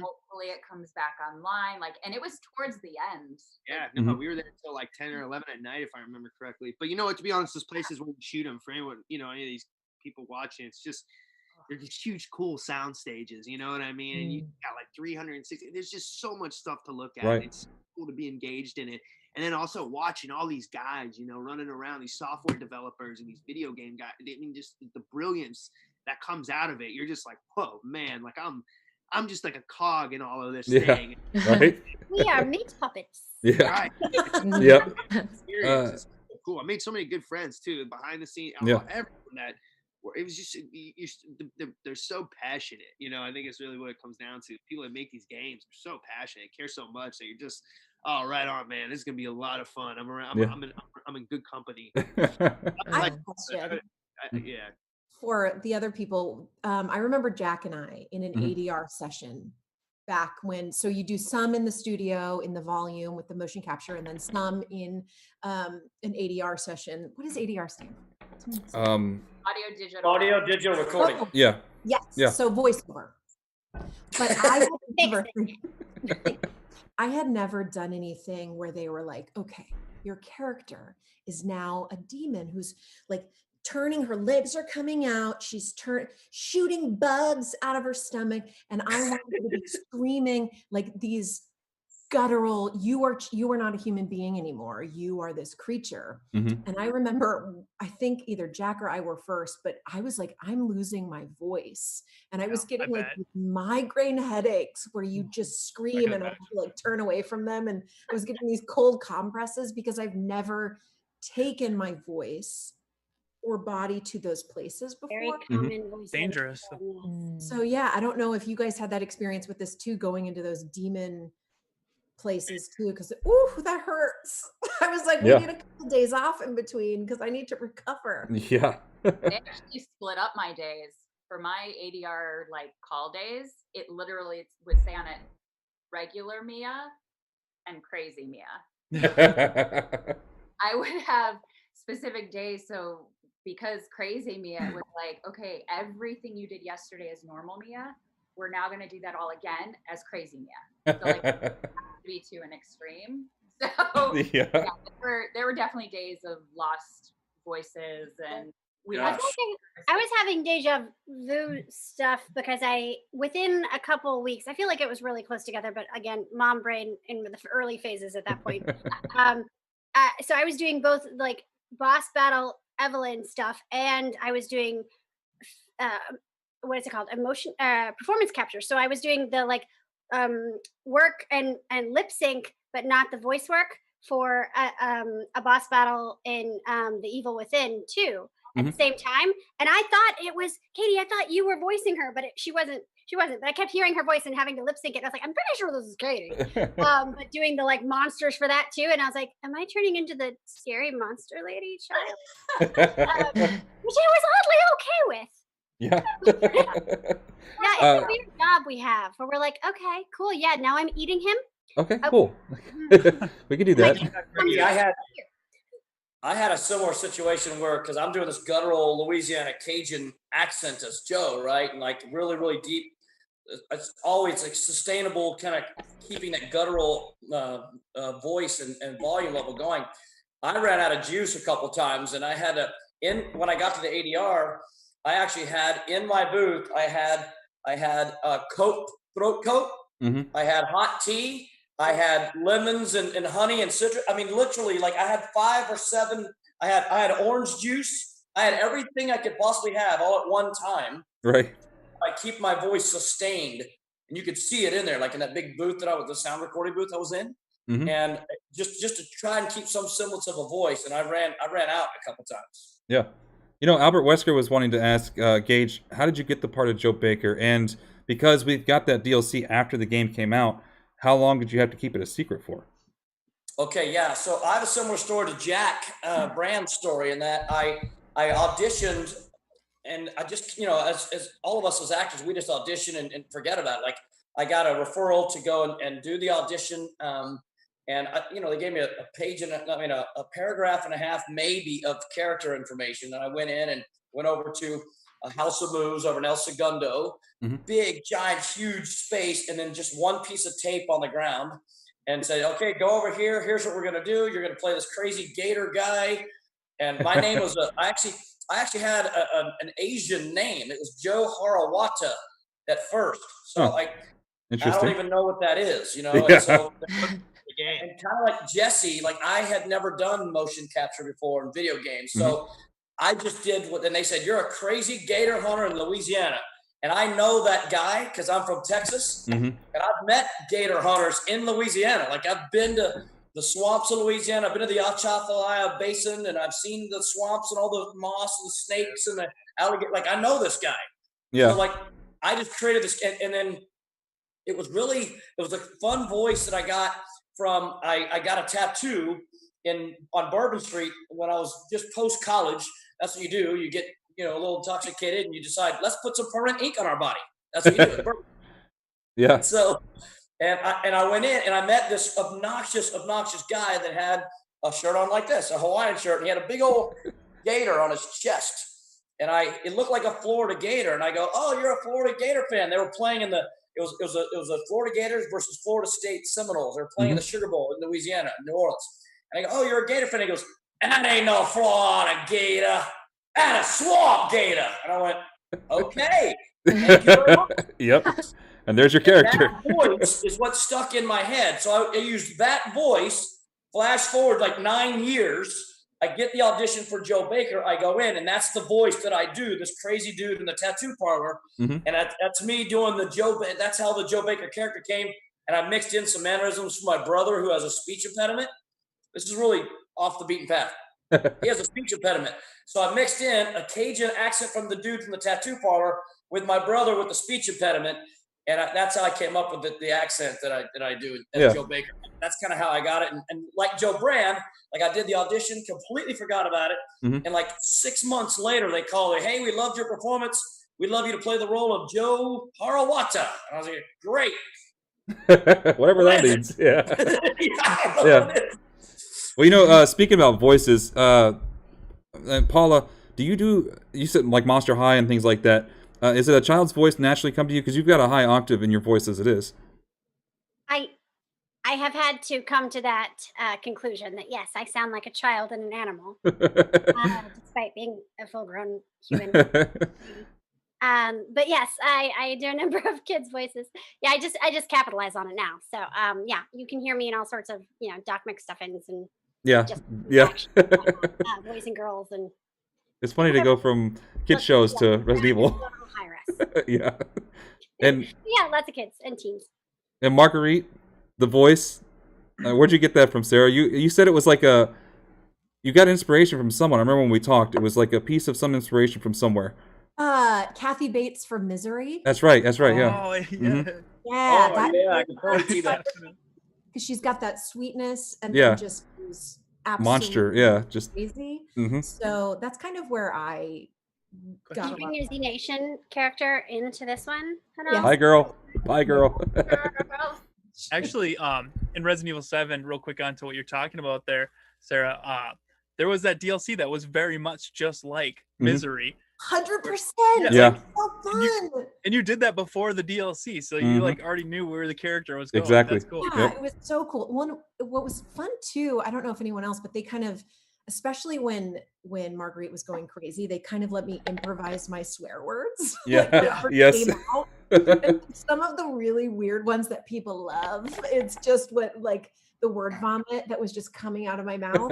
hopefully it comes back online. Like, and it was towards the end. Yeah, no, we were there until like 10 or 11 at night, if I remember correctly. But you know what? To be honest, this place is where we shoot them. For anyone, you know, any of these people watching, it's just they're these huge, cool sound stages. You know what I mean? And you got like 360. There's just so much stuff to look at. Right. It's cool to be engaged in it. And then also watching all these guys, you know, running around, these software developers and these video game guys. I mean, just the brilliance that comes out of it. You're just like, whoa, man! Like I'm just like a cog in all of this thing. Right. We are meat puppets. Yeah. Right. Yep. It's cool. I made so many good friends too, behind the scenes. Yeah. Everyone that it was just they're so passionate. You know, I think it's really what it comes down to. People that make these games are so passionate, care so much that you're just, oh, right on, man. This is gonna be a lot of fun. I'm in good company. I have a question. Yeah. For the other people, I remember Jack and I in an ADR session back when, so you do some in the studio in the volume with the motion capture, and then some in an ADR session. What does ADR stand for? Audio digital recording. Oh, Yeah. yes. Yeah. So voiceover. But I had never done anything where they were like, okay, your character is now a demon who's like turning, her legs are coming out, she's shooting bugs out of her stomach, and I wanted to be screaming like these guttural, you are not a human being anymore, you are this creature. And I remember, I think either Jack or I were first, but I was like, I'm losing my voice, and I was getting like migraine headaches where you just scream and I have to like turn away from them, and I was getting these cold compresses because I've never taken my voice or body to those places before. Very common voice. Dangerous. So yeah, I don't know if you guys had that experience with this too, going into those demon places too, because ooh, that hurts. I was like, we need a couple days off in between because I need to recover. Yeah. They actually split up my days. For my ADR like call days, it literally would say on it regular Mia and crazy Mia. I would have specific days, so because crazy Mia was like, okay, everything you did yesterday is normal Mia, we're now going to do that all again as crazy Mia. So like, it has to be to an extreme. So yeah, there were definitely days of lost voices, and I was having deja vu stuff because within a couple of weeks, I feel like it was really close together, but again, mom brain in the early phases at that point. So I was doing both like boss battle Evelyn stuff, and I was doing what is it called, performance capture. So I was doing the like work and lip sync, but not the voice work for a boss battle in The Evil Within too at the same time. And I thought it was Katie. I thought you were voicing her, but she wasn't. But I kept hearing her voice and having to lip sync it. I was like, I'm pretty sure this is Katie. But doing the like monsters for that too. And I was like, am I turning into the scary monster lady child? Which I was oddly okay with. Yeah. Yeah, it's a weird job we have where we're like, okay, cool. Yeah, now I'm eating him. Okay, cool. We can do that. I had a similar situation where, because I'm doing this guttural Louisiana Cajun accent as Joe, right? And like really, really deep. It's always like sustainable, kind of keeping that guttural voice and volume level going. I ran out of juice a couple times, and I had when I got to the ADR, I actually had in my booth, I had a throat coat. I had hot tea. I had lemons and honey and citrus. I mean, literally, like I had 5 or 7. I had orange juice. I had everything I could possibly have all at one time. Right. I keep my voice sustained, and you could see it in there, like in that big booth the sound recording booth I was in, and just to try and keep some semblance of a voice. And I ran out a couple times. Yeah. You know, Albert Wesker was wanting to ask Gage, how did you get the part of Joe Baker? And because we've got that DLC after the game came out, how long did you have to keep it a secret for? Okay, yeah. So I have a similar story to Jack Brand's story in that I auditioned, and I just, you know, as all of us as actors, we just audition and forget about it. Like I got a referral to go and do the audition. And they gave me a page and a paragraph and a half maybe of character information. And I went in and went over to a House of Moves over in El Segundo, big, giant, huge space, and then just one piece of tape on the ground, and said, "Okay, go over here. Here's what we're gonna do. You're gonna play this crazy gator guy." And my name was I actually had an Asian name. It was Joe Harawata at first. So I don't even know what that is, Yeah. And so and kind of like Jesse, like I had never done motion capture before in video games. So I just did what, and they said, "You're a crazy gator hunter in Louisiana." And I know that guy because I'm from Texas, and I've met gator hunters in Louisiana. Like I've been to the swamps of Louisiana. I've been to the Atchafalaya Basin, and I've seen the swamps and all the moss and the snakes and the alligator. Like I know this guy. Yeah. So like I just created this, and then it was a fun voice that I got from. I got a tattoo on Bourbon Street when I was just post college. That's what you do. You get a little intoxicated, and you decide, let's put some permanent ink on our body. That's what you do. Yeah. And so, and I went in and I met this obnoxious guy that had a shirt on like this, a Hawaiian shirt, and he had a big old gator on his chest. And it looked like a Florida Gator. And I go, "Oh, you're a Florida Gator fan." They were playing it was a Florida Gators versus Florida State Seminoles. They were playing in the Sugar Bowl in Louisiana, New Orleans. And I go, "Oh, you're a Gator fan." He goes, "That ain't no Florida Gator. That's a swamp gator." And I went, "Okay." Thank you very much. Yep. And there's your character. That voice is what stuck in my head. So I used that voice, flash forward like 9 years. I get the audition for Joe Baker. I go in, and that's the voice that I do, this crazy dude in the tattoo parlor. And that's me doing that's how the Joe Baker character came. And I mixed in some mannerisms from my brother who has a speech impediment. This is really off the beaten path. He has a speech impediment. So I mixed in a Cajun accent from the dude from the tattoo parlor with my brother with the speech impediment. And that's how I came up with the accent that I do as Joe Baker. That's kind of how I got it. And like Joe Brand, like I did the audition, completely forgot about it. And like 6 months later, they called me, "Hey, we loved your performance. We'd love you to play the role of Joe Harawata." And I was like, "Great." Whatever that means. Yeah. Yeah. Well, speaking about voices, Paula, you said like Monster High and things like that. Is it a child's voice naturally come to you? Because you've got a high octave in your voice as it is. I have had to come to that conclusion that yes, I sound like a child and an animal, despite being a full-grown human. But yes, I do a number of kids' voices. Yeah, I just capitalize on it now. So yeah, you can hear me in all sorts of Doc McStuffins and boys and girls and. It's funny to go from kid shows to Resident Evil. Yeah. And yeah, lots of kids and teens. And Marguerite, the voice, where'd you get that from, Sarah? You said it was like you got inspiration from someone. I remember when we talked, it was like a piece of some inspiration from somewhere. Kathy Bates from Misery. That's right, yeah. Oh, yeah. Yeah, I can totally see that. Because she's got that sweetness and then just was monster, just crazy. So that's kind of where I got. Did you bring your Z Nation character into this one? Yes. Bye, girl. Actually, in Resident Evil 7, real quick onto what you're talking about there, Sarah, there was that DLC that was very much just like Misery. 100%. Yeah. So fun. And you did that before the DLC, so you like already knew where the character was going. Exactly. That's cool. Yeah, it was so cool. What was fun too, I don't know if anyone else, but they kind of, especially when Marguerite was going crazy, they kind of let me improvise my swear words. Yeah. Yes. Some of the really weird ones that people love. It's just the word vomit that was just coming out of my mouth.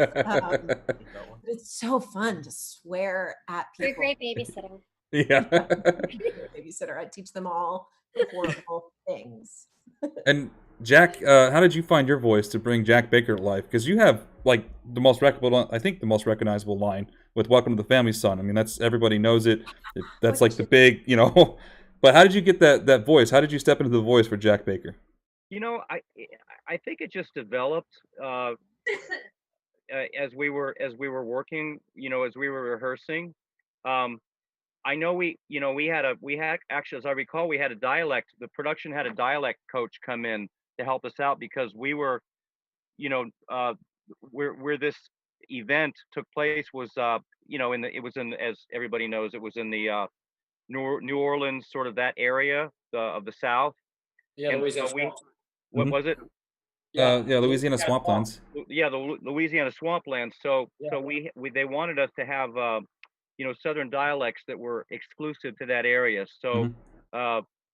It's so fun to swear at people. You're a great babysitter. Yeah. Babysitter. I teach them all the horrible things. And Jack, how did you find your voice to bring Jack Baker to life? Because you have like the most recognizable line with "Welcome to the Family, Son." I mean, that's everybody knows it. That's like the big, But how did you get that voice? How did you step into the voice for Jack Baker? I think it just developed as we were working, as we were rehearsing. I know we had actually, as I recall, we had a dialect. The production had a dialect coach come in to help us out because we were where this event took place was, it was in, as everybody knows, it was in the New Orleans, sort of that area of the South. Yeah, And Louisiana so swamp. what was it? Yeah, Louisiana swamplands. Yeah, the Louisiana swamplands. So Yeah. so they wanted us to have Southern dialects that were exclusive to that area. So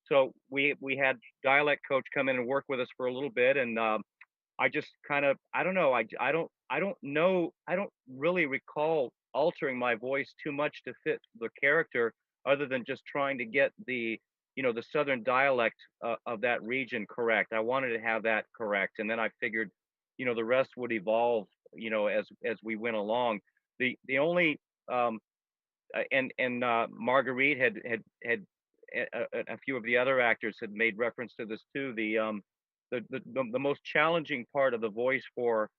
so we had dialect coach come in and work with us for a little bit, and I just kind of, I don't know, I don't really recall altering my voice too much to fit the character, other than just trying to get the the Southern dialect of that region correct. I wanted to have that correct, and then I figured, the rest would evolve, as we went along. The only and Marguerite a few of the other actors had made reference to this too. The most challenging part of the voice for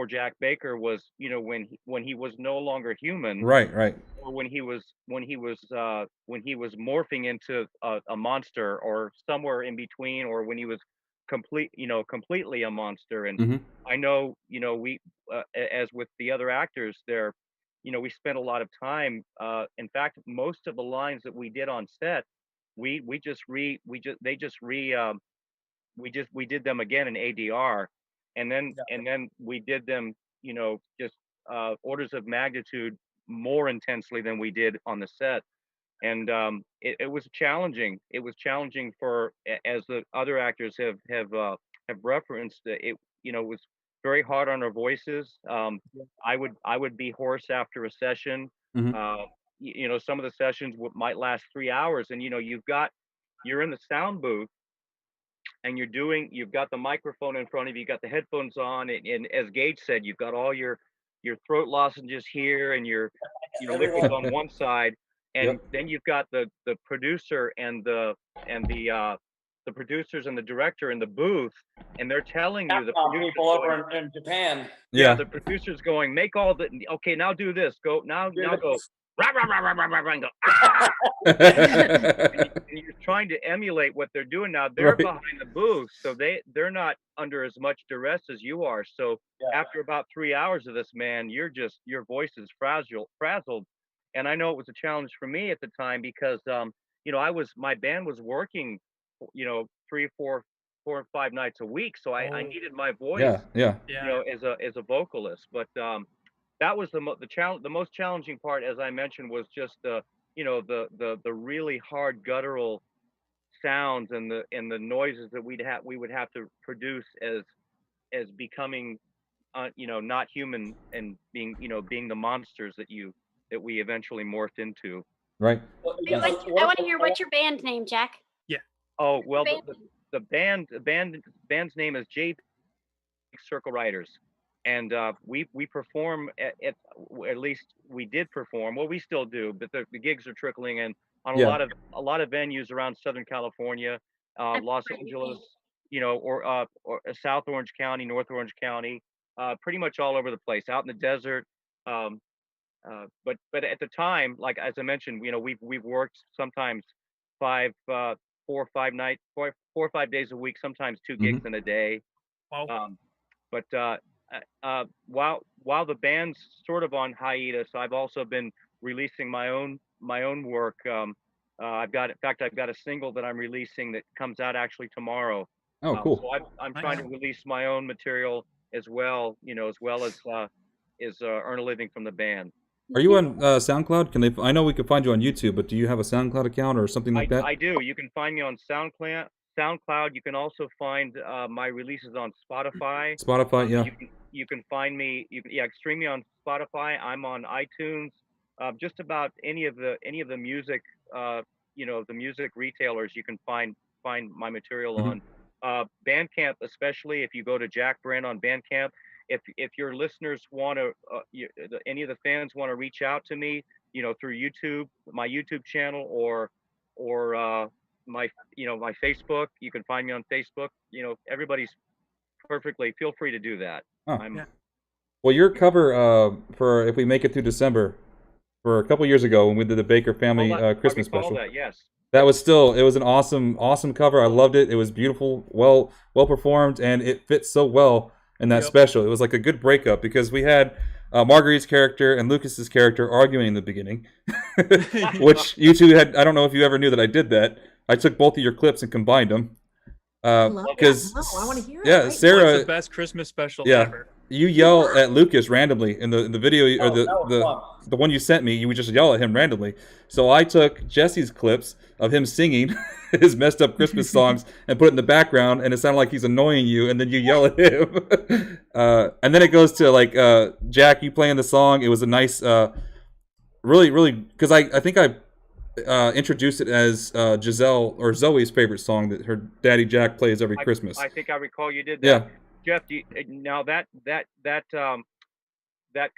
Jack Baker was, when he was no longer human, Right. or when he was morphing into a monster, or somewhere in between, or when he was completely a monster. And I know, as with the other actors there, we spent a lot of time. In fact, most of the lines that we did on set, we did them again in ADR, and then we did them, just orders of magnitude more intensely than we did on the set. And it was challenging. It was challenging for, as the other actors have referenced, it was very hard on our voices. I would be hoarse after a session. Some of the sessions might last 3 hours, and you're in the sound booth, and you've got the microphone in front of you, you got the headphones on, and as Gage said, you've got all your throat lozenges here, and your liquids on one side, and then you've got the producer and the producers and the director in the booth, and they're telling you, the people over in Japan. Yeah, the producer's going, make all the, okay, now do this, go now go. Rah, rah, rah, rah, rah, rah, rah, and go, ah! and you're trying to emulate what they're doing now. They're behind the booth, so they're not under as much duress as you are. So after about 3 hours of this, man, your voice is frazzled. And I know it was a challenge for me at the time, because my band was working 3, 4, 4 or 5 nights a week, so I needed my voice as a vocalist. But that was the most challenging part, as I mentioned, was just the really hard guttural sounds and the noises that we would have to produce as becoming not human, and being the monsters that we eventually morphed into. Right. I want to hear, what's your band name, Jack? Yeah. Oh, well, the band's name is J Circle Riders. And we perform at least we did perform. Well, we still do, but the gigs are trickling in on a lot of venues around Southern California, Los Angeles, or South Orange County, North Orange County, pretty much all over the place, out in the desert. But at the time, like as I mentioned, we've worked sometimes 4 or 5 days a week, sometimes 2 gigs in a day. Wow. But while the band's sort of on hiatus, I've also been releasing my own work. I've got a single that I'm releasing that comes out actually tomorrow. Oh, cool. So I'm trying to release my own material as well, as well as earn a living from the band. Are you on SoundCloud? I know we could find you on YouTube, but do you have a SoundCloud account or something like that? I do. You can find me on SoundCloud. You can also find my releases on Spotify. You can find me. Stream me on Spotify. I'm on iTunes. Just about any of the music, the music retailers, you can find my material on. Bandcamp, especially if you go to Jack Brand on Bandcamp. If your listeners want to, any of the fans want to reach out to me, through YouTube, my YouTube channel, or my Facebook, you can find me on Facebook. Everybody's perfectly, feel free to do that. Well, your cover for If We Make It Through December, for a couple years ago when we did the Baker family Christmas special. That, yes. That was it was an awesome cover. I loved it. It was beautiful, well performed, and it fits so well in that special. It was like a good breakup because we had Marguerite's character and Lucas's character arguing in the beginning, which you two had. I don't know if you ever knew that I did that. I took both of your clips and combined them. Because I want to hear it. yeah, Right? Sarah, it's the best Christmas special ever. You yell at Lucas randomly in the video or the one you sent me. You would just yell at him randomly. So I took Jesse's clips of him singing his messed up Christmas songs and put it in the background, and it sounded like he's annoying you, and then you yell at him. And then it goes to like Jack, you playing the song. It was a nice, really because I think I introduced it as Giselle or Zoe's favorite song that her daddy Jack plays every Christmas. I think I recall you did that. Yeah. Jeff, now that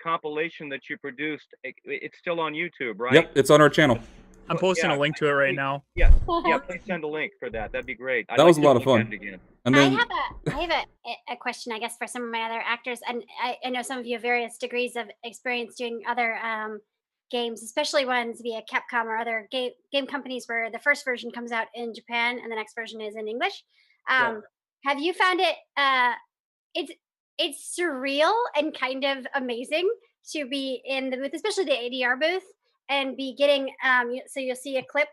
compilation that you produced, it's still on YouTube, right? Yep, it's on our channel. I'm posting a link to it right now. Yeah, please send a link for that. That'd be great. That was a lot of fun. And then I have a question, I guess, for some of my other actors, and I know some of you have various degrees of experience doing other games, especially ones via Capcom or other game companies where the first version comes out in Japan and the next version is in English. Have you found it? It's surreal and kind of amazing to be in the booth, especially the ADR booth, and be getting so you'll see a clip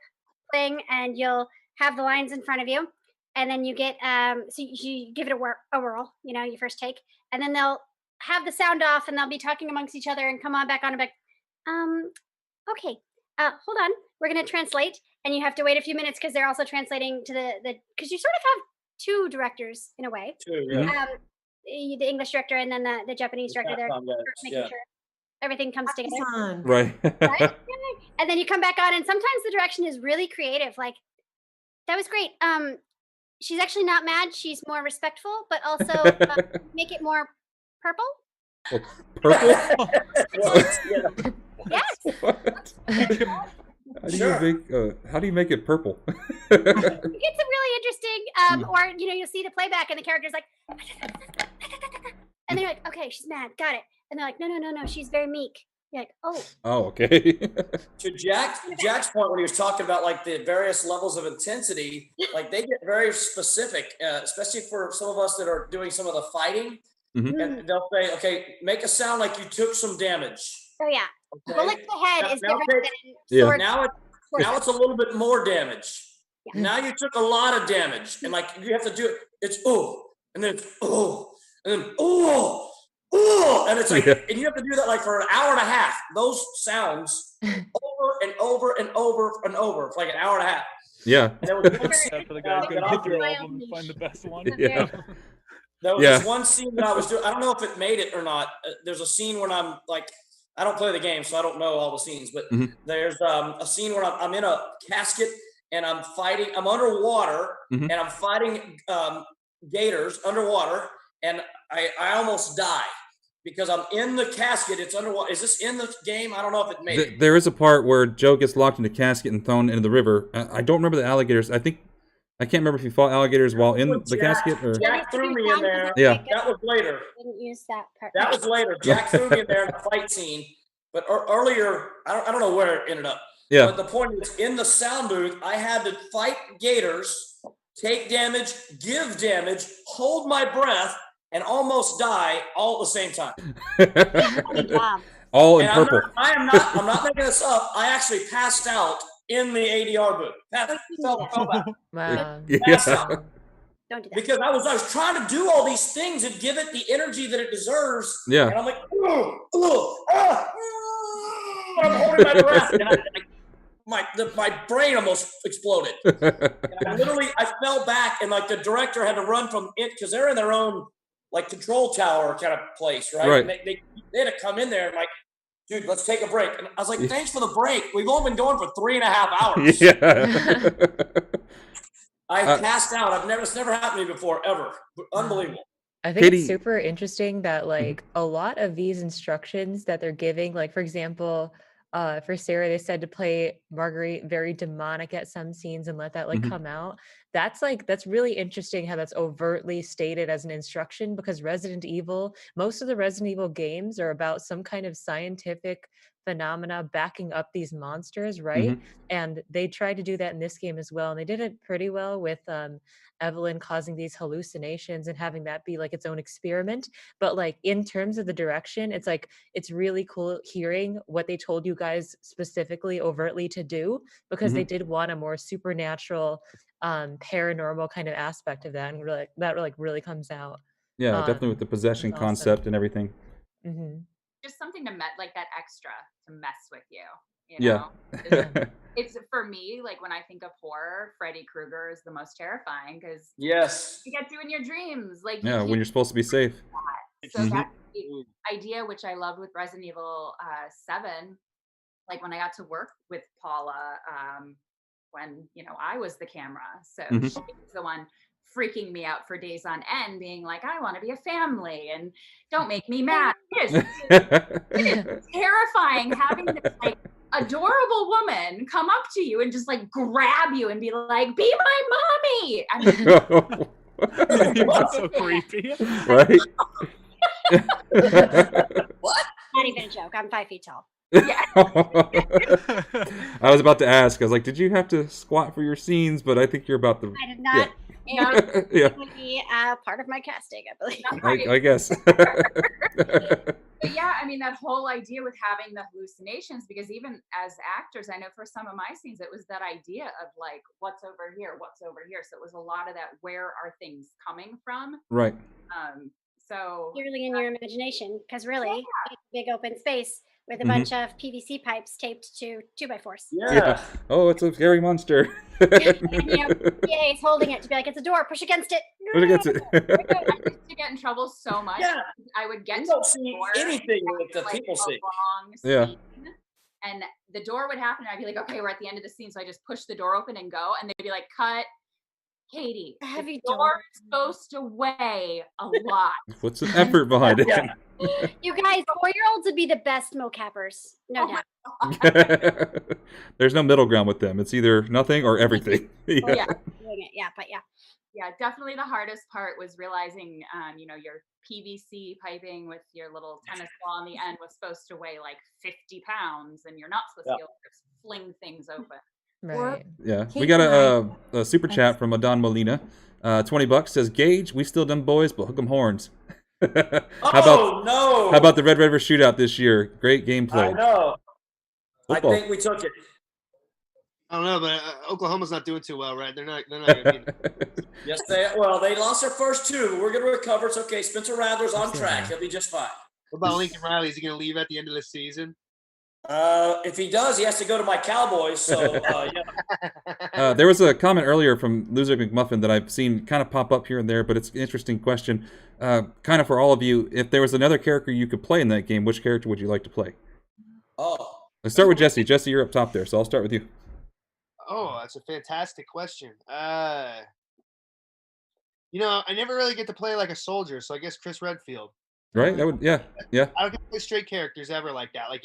playing and you'll have the lines in front of you, and then you get so you give it a whirl, you first take, and then they'll have the sound off and they'll be talking amongst each other and come on back on and back. Okay, hold on, we're gonna translate, and you have to wait a few minutes because they're also translating to the because you sort of have two directors in a way. The English director and then the Japanese director. They're making sure everything comes together. Right. Right? And then you come back on, and sometimes the direction is really creative. Like, that was great. She's actually not mad. She's more respectful, but also make it more purple. Purple? Yes. How do you make it purple? It's a really interesting, or you'll see the playback and the character's like, and they're like, okay, she's mad, got it, and they're like, no, she's very meek. You're like, oh, okay. To Jack's point when he was talking about like the various levels of intensity, like they get very specific, especially for some of us that are doing some of the fighting, and they'll say, okay, make a sound like you took some damage. Oh yeah. Okay. Bullet to the head is different than sword. Now it's a little bit more damage. Yeah. Now you took a lot of damage, and like you have to do it. It's and then and then and it's like, and you have to do that like for an hour and a half. Those sounds over and over and over and over for like an hour and a half. Yeah. And there was one That's for the guys going to get through all of them and find the best one. Yeah. There was this one scene that I was doing. I don't know if it made it or not. There's a scene when I'm like, I don't play the game, so I don't know all the scenes. But there's a scene where I'm in a casket and I'm fighting. I'm underwater and I'm fighting gators underwater, and I almost die because I'm in the casket. It's underwater. Is this in the game? I don't know if it made it. There is a part where Joe gets locked in a casket and thrown into the river. I don't remember the alligators. I can't remember if he fought alligators while in the casket or. Jack threw me in there. Yeah. That was later. Didn't use that part. That was later. Jack threw me in there in the fight scene. But earlier, I don't know where it ended up. Yeah. But the point is, in the sound booth, I had to fight gators, take damage, give damage, hold my breath, and almost die all at the same time. All in purple. I'm not making this up. I actually passed out in the ADR booth. Wow. Passed out. Don't do that. Because I was trying to do all these things and give it the energy that it deserves. Yeah. And I'm like, I'm holding my breath, and my brain almost exploded. And I fell back, and like the director had to run from it because they're in their own like control tower kind of place, right? Right. And they had to come in there and like, dude, let's take a break. And I was like, thanks for the break. We've only been going for 3.5 hours. Yeah. I passed out. It's never happened to me before, ever. Unbelievable. I think it's super interesting that like a lot of these instructions that they're giving, like for example, for Sara, they said to play Marguerite very demonic at some scenes and let that like come out. that's really interesting how that's overtly stated as an instruction, because most of the Resident Evil games are about some kind of scientific phenomena backing up these monsters, right? And they tried to do that in this game as well, and they did it pretty well with Evelyn causing these hallucinations and having that be like its own experiment. But like in terms of the direction, it's like it's really cool hearing what they told you guys specifically overtly to do, because they did want a more supernatural paranormal kind of aspect of that, and really comes out. Yeah, definitely with the possession awesome. concept and everything. Just something to like that extra to mess with you know? It's for me, like when I think of horror, Freddy Krueger is the most terrifying, because yes, he gets you in your dreams, like when you're supposed to be safe. So that idea, which I loved with Resident Evil 7, like when I got to work with Paula, when I was the camera, so she was the one freaking me out for days on end, being like, I want to be a family and don't make me mad. It is terrifying having this like adorable woman come up to you and just like grab you and be like, be my mommy. I mean, that's so creepy. Right? What? Not even a joke. I'm 5 feet tall. Yeah. I was about to ask. I was like, did you have to squat for your scenes? But I think you're about to. I did not. Yeah. Be part of my casting, I believe. I guess. But yeah, I mean, that whole idea with having the hallucinations, because even as actors, I know for some of my scenes, it was that idea of like, what's over here? So it was a lot of that, where are things coming from? Right. So purely in your imagination, because really, it's a big open space with a bunch of PVC pipes taped to 2x4s. Yeah. Oh, it's a scary monster. And PA is holding it to be like, it's a door, push against it. Push against it. I used to get in trouble so much. Yeah. I would get You to don't the see door anything and with the like people a see. long Yeah. scene, and the door would happen, and I'd be like, okay, we're at the end of the scene, so I just push the door open and go, and they'd be like, cut. Katie, the door is supposed to weigh a lot. Put some effort behind it. You guys, 4-year-olds would be the best mocappers, no doubt. There's no middle ground with them. It's either nothing or everything. Yeah, definitely the hardest part was realizing, your PVC piping with your little tennis ball on the end was supposed to weigh like 50 pounds, and you're not supposed to be able to just fling things open. Right. Yeah. We got a super chat from Adon Molina. $20 says, Gage, we still them boys, but hook 'em horns. How about the Red River shootout this year? Great gameplay. I know. Football. I think we took it. I don't know, but Oklahoma's not doing too well, right? They're not gonna be. Yes, they lost their first two. We're gonna recover. It's okay. Spencer Rattler's on track. He'll be just fine. What about Lincoln Riley? Is he gonna leave at the end of the season? If he does, he has to go to my Cowboys. So yeah. There was a comment earlier from Loser McMuffin that I've seen kind of pop up here and there, but it's an interesting question. Kind of for all of you, if there was another character you could play in that game, which character would you like to play? Oh. Let's start with Jesse. Jesse, you're up top there, so I'll start with you. Oh, that's a fantastic question. I never really get to play like a soldier, so I guess Chris Redfield. Right? That would, yeah. I don't get to play straight characters ever like that, like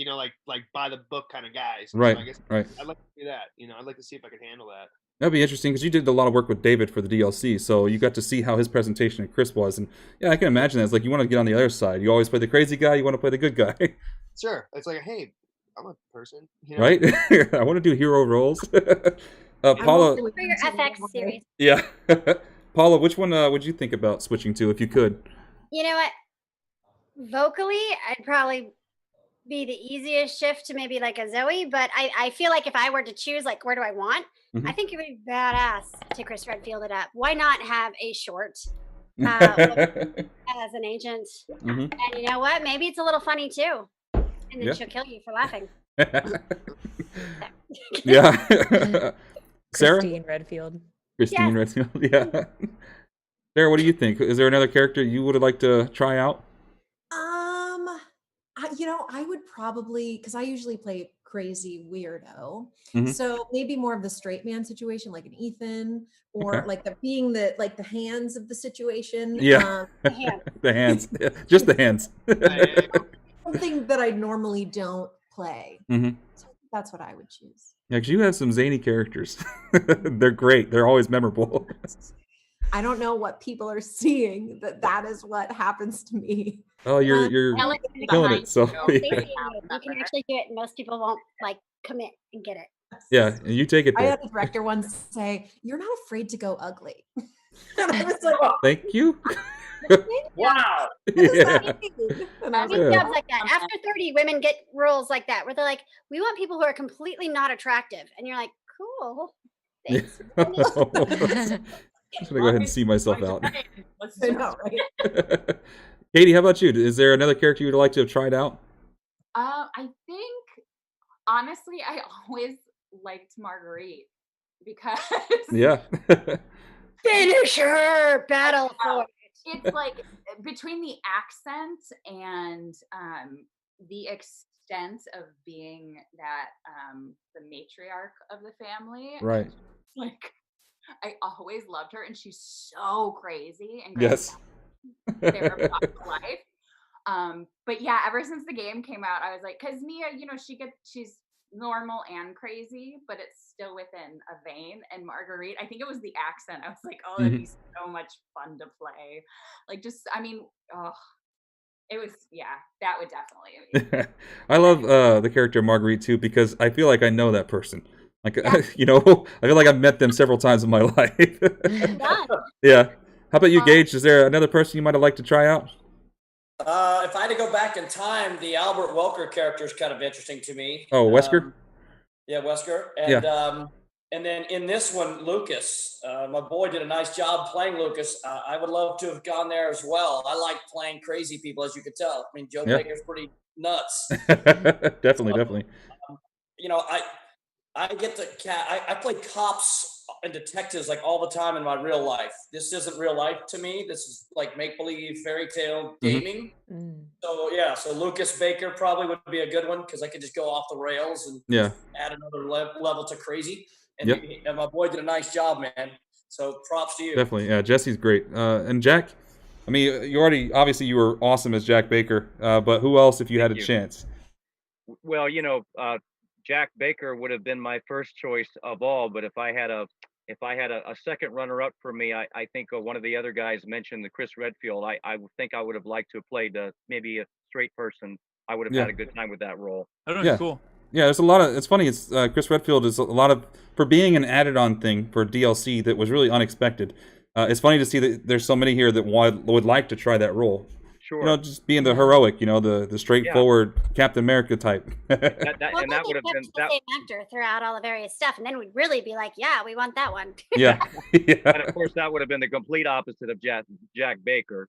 like by the book kind of guys. Right. So I guess right. I'd like to do that. I'd like to see if I could handle that. That'd be interesting because you did a lot of work with David for the DLC, so you got to see how his presentation and Chris was, and yeah, I can imagine that. It's like you want to get on the other side. You always play the crazy guy. You want to play the good guy. Sure. It's like, hey, I'm a person. Right? I want to do hero roles. Paula. For your FX series. Yeah. Paula, which one would you think about switching to if you could? You know what? Vocally, I'd probably be the easiest shift to maybe like a Zoe, but I feel like if I were to choose, like, where do I want? I think it would be badass to Chris Redfield it up. Why not have a short as an agent? And you know what? Maybe it's a little funny too. And then she'll kill you for laughing. Yeah. Sarah? Christine Redfield. Christine Redfield, yeah. Sarah, what do you think? Is there another character you would like to try out? I would probably, because I usually play crazy weirdo, so maybe more of the straight man situation, like an Ethan, or like being the hands of the situation. Yeah, the hands, just the hands. Something that I normally don't play. So that's what I would choose. Yeah, because you have some zany characters. They're great. They're always memorable. I don't know what people are seeing. That is what happens to me. Oh, you're killing it. So You can actually do it, and most people won't like commit and get it. yeah, and you take it I there. had a director once say, "You're not afraid to go ugly," and I was like, oh, "Thank you." Wow. Yeah. And I was Jobs like, like that. After 30, women get roles like that where they're like, "We want people who are completely not attractive," and you're like, "Cool." Thanks. I'm just gonna go ahead and see myself out. I know, right? Katie, how about you? Is there another character you'd like to have tried out? I think honestly, I always liked Marguerite because Yeah. Finish her battle for it. it's like between the accent and the extent of being that the matriarch of the family. Right. Like I always loved her, and she's so crazy and Yes. their life. But yeah, ever since the game came out, I was like, because Mia, she's normal and crazy, but it's still within a vein. And Marguerite, I think it was the accent. I was like, oh, that'd be so much fun to play. Like, just, I mean, it was, yeah, that would definitely. I love the character Marguerite too, because I feel like I know that person. Like, I feel like I've met them several times in my life. Yeah. How about you, Gage? Is there another person you might have liked to try out? If I had to go back in time, the Albert Welker character is kind of interesting to me. Oh, Wesker? Yeah, Wesker. And and then in this one, Lucas. My boy did a nice job playing Lucas. I would love to have gone there as well. I like playing crazy people, as you could tell. I mean, Joe Baker's pretty nuts. Definitely. I get the I play cops and detectives like all the time in my real life. This isn't real life to me. This is like make-believe fairy tale gaming. So Lucas Baker probably would be a good one because I could just go off the rails and add another level to crazy. And, and my boy did a nice job, man. So props to you. Definitely. Yeah, Jesse's great. And Jack, I mean, you were awesome as Jack Baker, but who else if you had a chance? Well, Jack Baker would have been my first choice of all, but if I had a second runner-up for me, I think one of the other guys mentioned the Chris Redfield. I think I would have liked to have played maybe a straight person. I would have had a good time with that role. Oh, cool. Yeah, there's a lot of. It's funny. It's Chris Redfield is a lot of for being an added-on thing for DLC that was really unexpected. It's funny to see that there's so many here that would like to try that role. Sure. Just being the heroic, the straightforward Captain America type. And that would have been the same actor throughout all the various stuff, and then we'd really be like, yeah, we want that one. Yeah. And of course, that would have been the complete opposite of Jack Baker.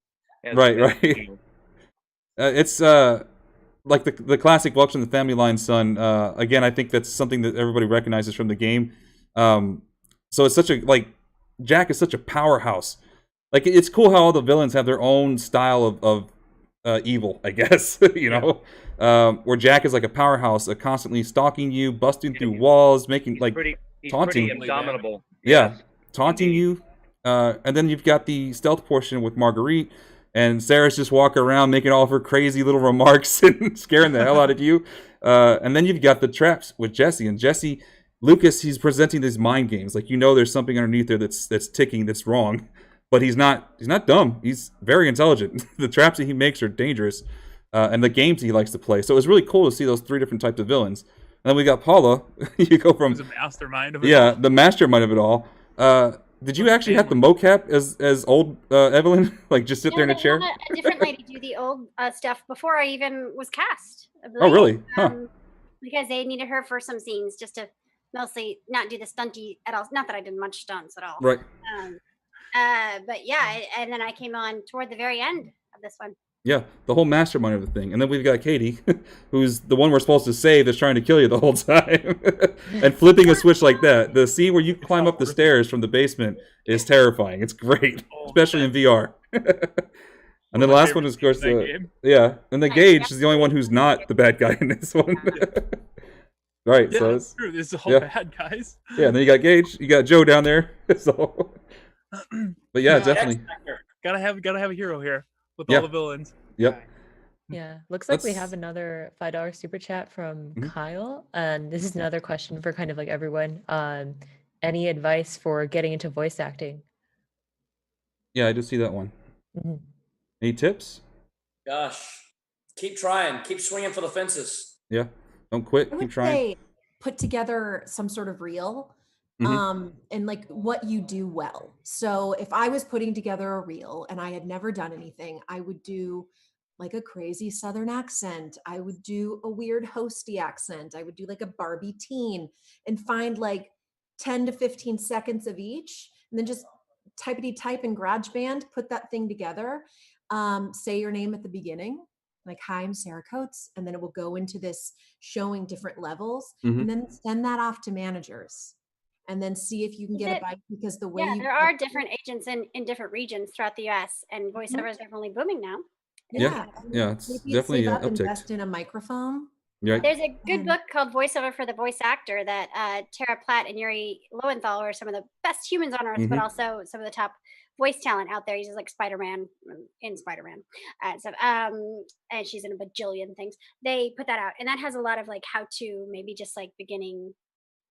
Right. It's like the classic Welcome to the Family Line son. Again, I think that's something that everybody recognizes from the game. So it's Jack is such a powerhouse. Like, it's cool how all the villains have their own style of evil, I guess, where Jack is like a powerhouse, constantly stalking you, busting through walls, making taunting. Pretty indomitable. Yeah, taunting you. And then you've got the stealth portion with Marguerite, and Sarah's just walking around making all of her crazy little remarks and scaring the hell out of you. And then you've got the traps with Jesse. And Lucas, he's presenting these mind games. Like, there's something underneath there that's ticking, that's wrong. But he's not dumb. He's very intelligent. The traps that he makes are dangerous, and the games he likes to play. So it was really cool to see those three different types of villains. And then we got Paula. You go from the mastermind of it all. the mastermind of it all. Did you actually have the mocap as old Evelyn? Like, just sit there in a chair? A different lady do the old stuff before I even was cast. Oh, really? Huh. Because they needed her for some scenes, just to mostly not do the stunty at all. Not that I did much stunts at all. Right. But yeah, and then I came on toward the very end of this one. Yeah, the whole mastermind of the thing. And then we've got Katie, who's the one we're supposed to save that's trying to kill you the whole time. And flipping a switch like that. The scene where you climb up the stairs from the basement is terrifying. It's great, especially in VR. And then the last one is, of course, and the Gage is the only one who's not the bad guy in this one. Right, yeah, so that's true. This is all bad guys. Yeah, and then you got Gage, you got Joe down there. So, but yeah, definitely gotta have a hero here with all the villains. Yep. Yeah, looks like we have another $5 super chat from Kyle, and this is another question for kind of like everyone. Any advice for getting into voice acting? Yeah, I do see that one. Any tips? Gosh, keep trying, keep swinging for the fences. Yeah, don't quit. Keep trying. Say, put together some sort of reel, and like what you do well. So if I was putting together a reel and I had never done anything, I would do like a crazy Southern accent. I would do a weird hosty accent. I would do like a Barbie teen and find like 10 to 15 seconds of each, and then just typety type in GarageBand, put that thing together. Say your name at the beginning, like, hi, I'm Sara Coates. And then it will go into this showing different levels, and then send that off to managers and then see if you can get a bite, because the way there are different agents in different regions throughout the US, and voiceover is definitely booming now. Yeah, it's definitely an uptick. Invest in a microphone. Right. There's a good book called Voiceover for the Voice Actor that Tara Platt and Yuri Lowenthal are some of the best humans on earth, but also some of the top voice talent out there. He's just like Spider-Man in Spider-Man. And she's in a bajillion things. They put that out, and that has a lot of like how to maybe just like beginning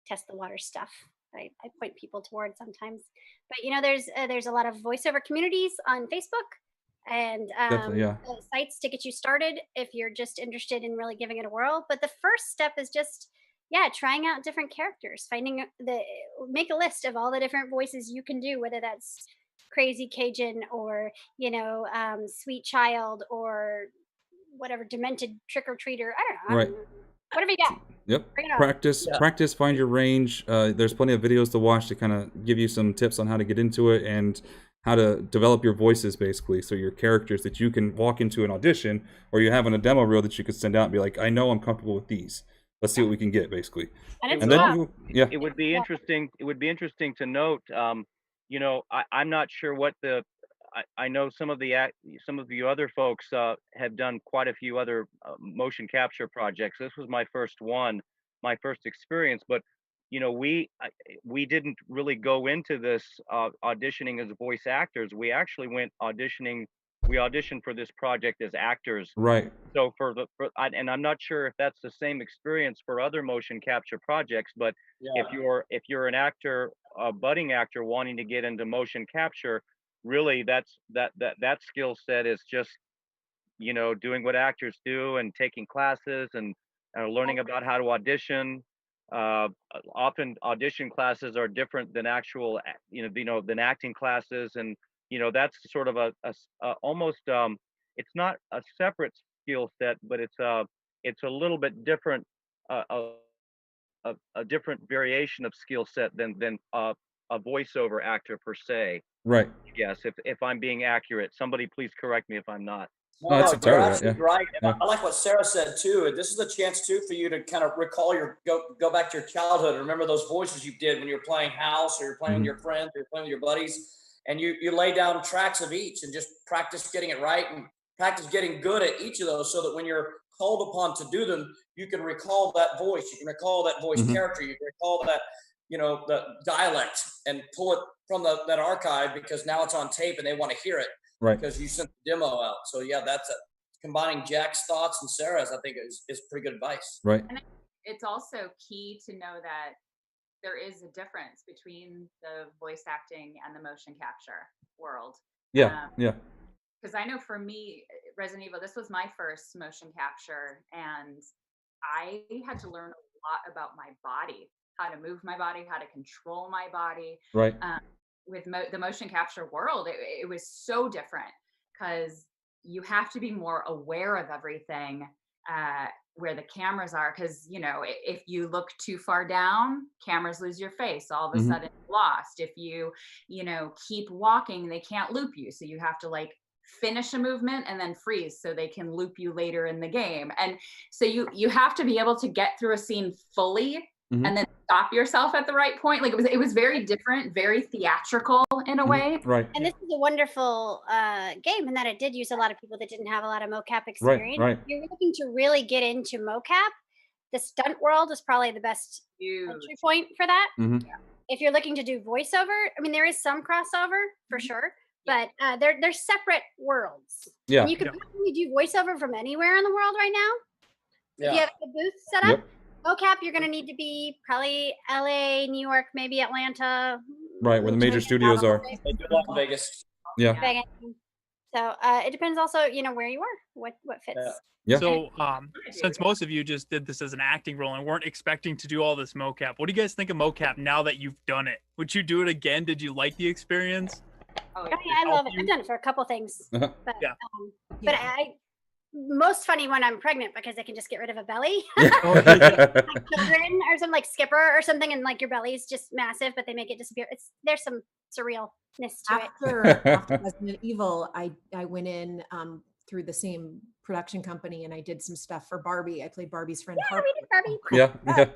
test the water stuff. I point people towards sometimes. But you know, there's a lot of voiceover communities on Facebook and sites to get you started if you're just interested in really giving it a whirl. But the first step is just trying out different characters, make a list of all the different voices you can do, whether that's crazy Cajun or sweet child or whatever, demented trick-or-treater. I don't know. Right. Whatever you got. Yep. Practice, find your range. There's plenty of videos to watch to kind of give you some tips on how to get into it and how to develop your voices, basically. So your characters that you can walk into an audition, or you have on a demo reel that you could send out and be like, I know I'm comfortable with these. Let's see what we can get, basically. And then it would be interesting. It would be interesting to note. I'm not sure what I know some of you other folks have done quite a few other motion capture projects. This was my first one, my first experience. But we didn't really go into this auditioning as voice actors. We actually went auditioning. We auditioned for this project as actors. Right. So and I'm not sure if that's the same experience for other motion capture projects, but if you're an actor, a budding actor wanting to get into motion capture, really that skill set is just doing what actors do and taking classes and learning about how to audition. Often audition classes are different than actual than acting classes, and that's sort of a almost it's not a separate skill set, but it's a little bit different, a different variation of skill set than a voiceover actor per se. Right. Yes, if I'm being accurate, somebody please correct me if I'm not. No, you're absolutely right. And I like what Sara said too. This is a chance too for you to kind of recall go back to your childhood and remember those voices you did when you were playing house, or you're playing with your friends, or you're playing with your buddies, and you lay down tracks of each and just practice getting it right and practice getting good at each of those, so that when you're called upon to do them, you can recall that voice, you can recall that voice character, you can recall that the dialect, and pull it from that archive, because now it's on tape and they want to hear it. Right. Because you sent the demo out. So that's combining Jack's thoughts and Sarah's, I think is pretty good advice. Right. And it's also key to know that there is a difference between the voice acting and the motion capture world. Yeah. Because I know for me, Resident Evil, this was my first motion capture, and I had to learn a lot about my body, how to move my body, how to control my body. Right. With the motion capture world, it was so different, because you have to be more aware of everything, where the cameras are, because if you look too far down, cameras lose your face, all of a sudden lost. If you keep walking, they can't loop you, so you have to like finish a movement and then freeze so they can loop you later in the game. And so you have to be able to get through a scene fully and then stop yourself at the right point. Like it was very different, very theatrical in a way. Right. And this is a wonderful game in that it did use a lot of people that didn't have a lot of mocap experience. Right. If you're looking to really get into mocap, the stunt world is probably the best entry point for that. If you're looking to do voiceover, I mean, there is some crossover for sure, but they're separate worlds. Yeah. And you can probably do voiceover from anywhere in the world right now. If you have a booth set up, mocap, you're going to need to be probably LA, New York, maybe Atlanta. Right, where the major studios are. They do a lot in Vegas. Yeah. Vegas. So it depends also, where you are, what fits. Yeah. So since most of you just did this as an acting role and weren't expecting to do all this mocap, what do you guys think of mocap now that you've done it? Would you do it again? Did you like the experience? Oh, yeah, I love it. I've done it for a couple things. But, yeah. But most funny when I'm pregnant because they can just get rid of a belly. Yeah. Like children or something like Skipper or something, and like your belly's just massive, but they make it disappear. There's some surrealness to it. After Resident Evil, I went in through the same production company and I did some stuff for Barbie. I played Barbie's friend. Yeah, we did Barbie. Yeah.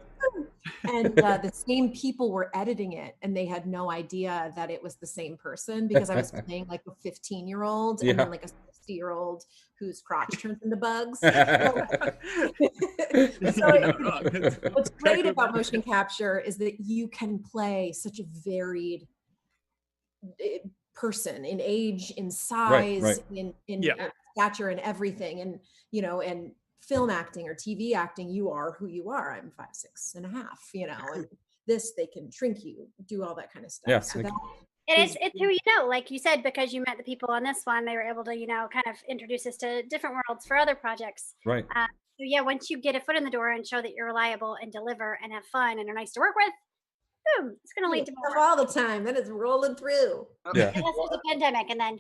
And the same people were editing it and they had no idea that it was the same person because I was playing like a 15-year-old and then like a 60-year-old whose crotch turns into bugs. What's great about motion capture is that you can play such a varied person in age, in size, in stature, and everything. And and film acting or TV acting, you are who you are. I'm 5'6.5", and this they can shrink you, do all that kind of stuff. Yeah. So it's who you know, like you said, because you met the people on this one, they were able to kind of introduce us to different worlds for other projects. Right. So yeah, once you get a foot in the door and show that you're reliable and deliver and have fun and are nice to work with, boom, it's going to lead to more all the time. Then it's rolling through. Yeah. Unless there's a pandemic, and then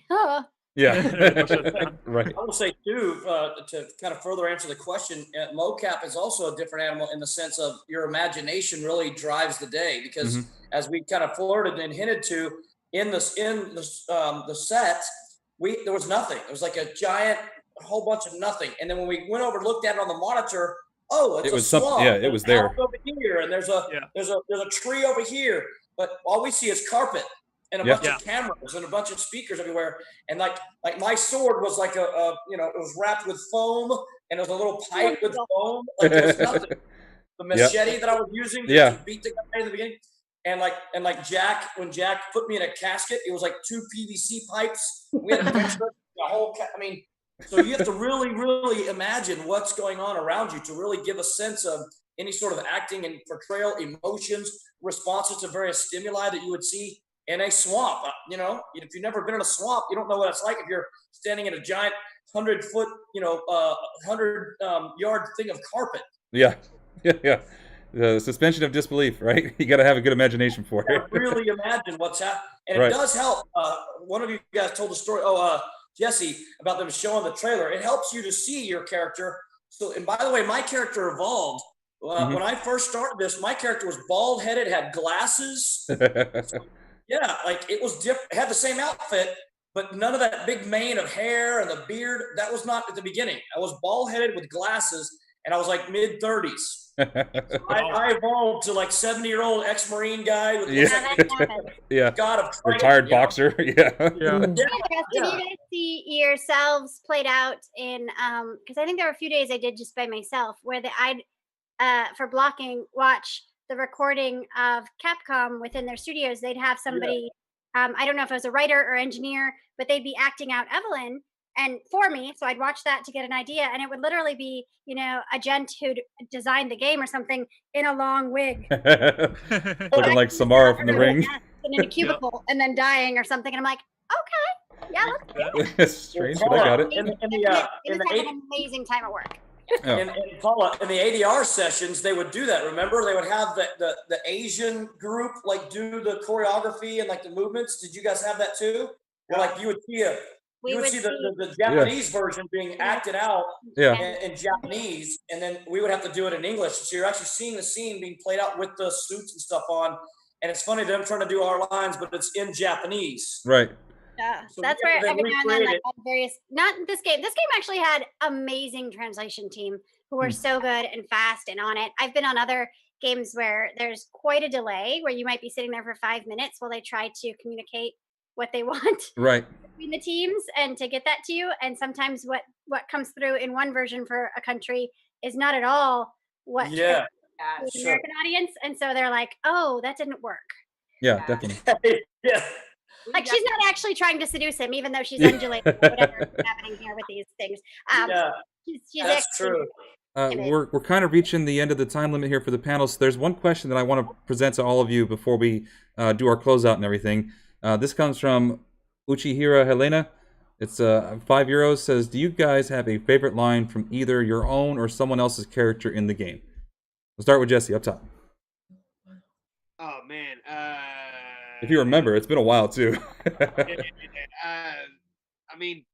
yeah. Right. I will say too, to kind of further answer the question, mocap is also a different animal in the sense of your imagination really drives the day because as we kind of flirted and hinted to in the set, there was nothing. It was like a giant whole bunch of nothing. And then when we went over and looked at it on the monitor, it was a swamp. Yeah, it was there. Over here, and there's a tree over here, but all we see is carpet and a bunch of cameras and a bunch of speakers everywhere. And like my sword was like it was wrapped with foam and it was a little pipe with foam. Like there was nothing. The machete that I was using to beat the guy in the beginning. And like Jack, when Jack put me in a casket, it was like 2 PVC pipes. We had a picture, the whole. So you have to really, really imagine what's going on around you to really give a sense of any sort of acting and portrayal, emotions, responses to various stimuli that you would see in a swamp. If you've never been in a swamp, you don't know what it's like if you're standing in a giant 100-foot, 100-yard thing of carpet. Yeah. The suspension of disbelief, right? You got to have a good imagination for it. Really imagine what's happening. And it does help. One of you guys told the story, Jesse, about them showing the trailer. It helps you to see your character. So, and by the way, my character evolved. When I first started this, my character was bald-headed, had glasses. Like it was different. It had the same outfit, but none of that big mane of hair and the beard. That was not at the beginning. I was bald-headed with glasses, and I was like mid-30s. I evolved to like 70-year-old ex-Marine guy with God of retired boxer. Can you guys see yourselves played out in because I think there were a few days I did just by myself where I'd for blocking watch the recording of Capcom within their studios. They'd have somebody I don't know if it was a writer or engineer, but they'd be acting out Evelyn and for me, so I'd watch that to get an idea, and it would literally be, a gent who'd designed the game or something in a long wig, looking like Samara from The Ring, in a cubicle, and then dying or something. And I'm like, okay, it's strange, but I got it. It was an amazing time at work. And Paula, in the ADR sessions, they would do that. Remember, they would have the Asian group like do the choreography and like the movements. Did you guys have that too? Or like you would see the Japanese version being acted out in Japanese, and then we would have to do it in English. So you're actually seeing the scene being played out with the suits and stuff on. And it's funny them trying to do our lines, but it's in Japanese. Right. Yeah, so that's where every now and then, like various, not this game. This game actually had amazing translation team who were so good and fast and on it. I've been on other games where there's quite a delay, where you might be sitting there for 5 minutes while they try to communicate what they want between the teams and to get that to you. And sometimes what comes through in one version for a country is not at all what the American audience. And so they're like, oh, that didn't work. Yeah, definitely. Like she's not actually trying to seduce him, even though she's undulating or whatever is happening here with these things. Yeah, she's that's actually true. We're kind of reaching the end of the time limit here for the panel. So there's one question that I want to present to all of you before we do our closeout and everything. This comes from Uchihira Helena. It's €5. Says, do you guys have a favorite line from either your own or someone else's character in the game? We'll start with Jesse up top. Oh man. If you remember, it's been a while too. I mean,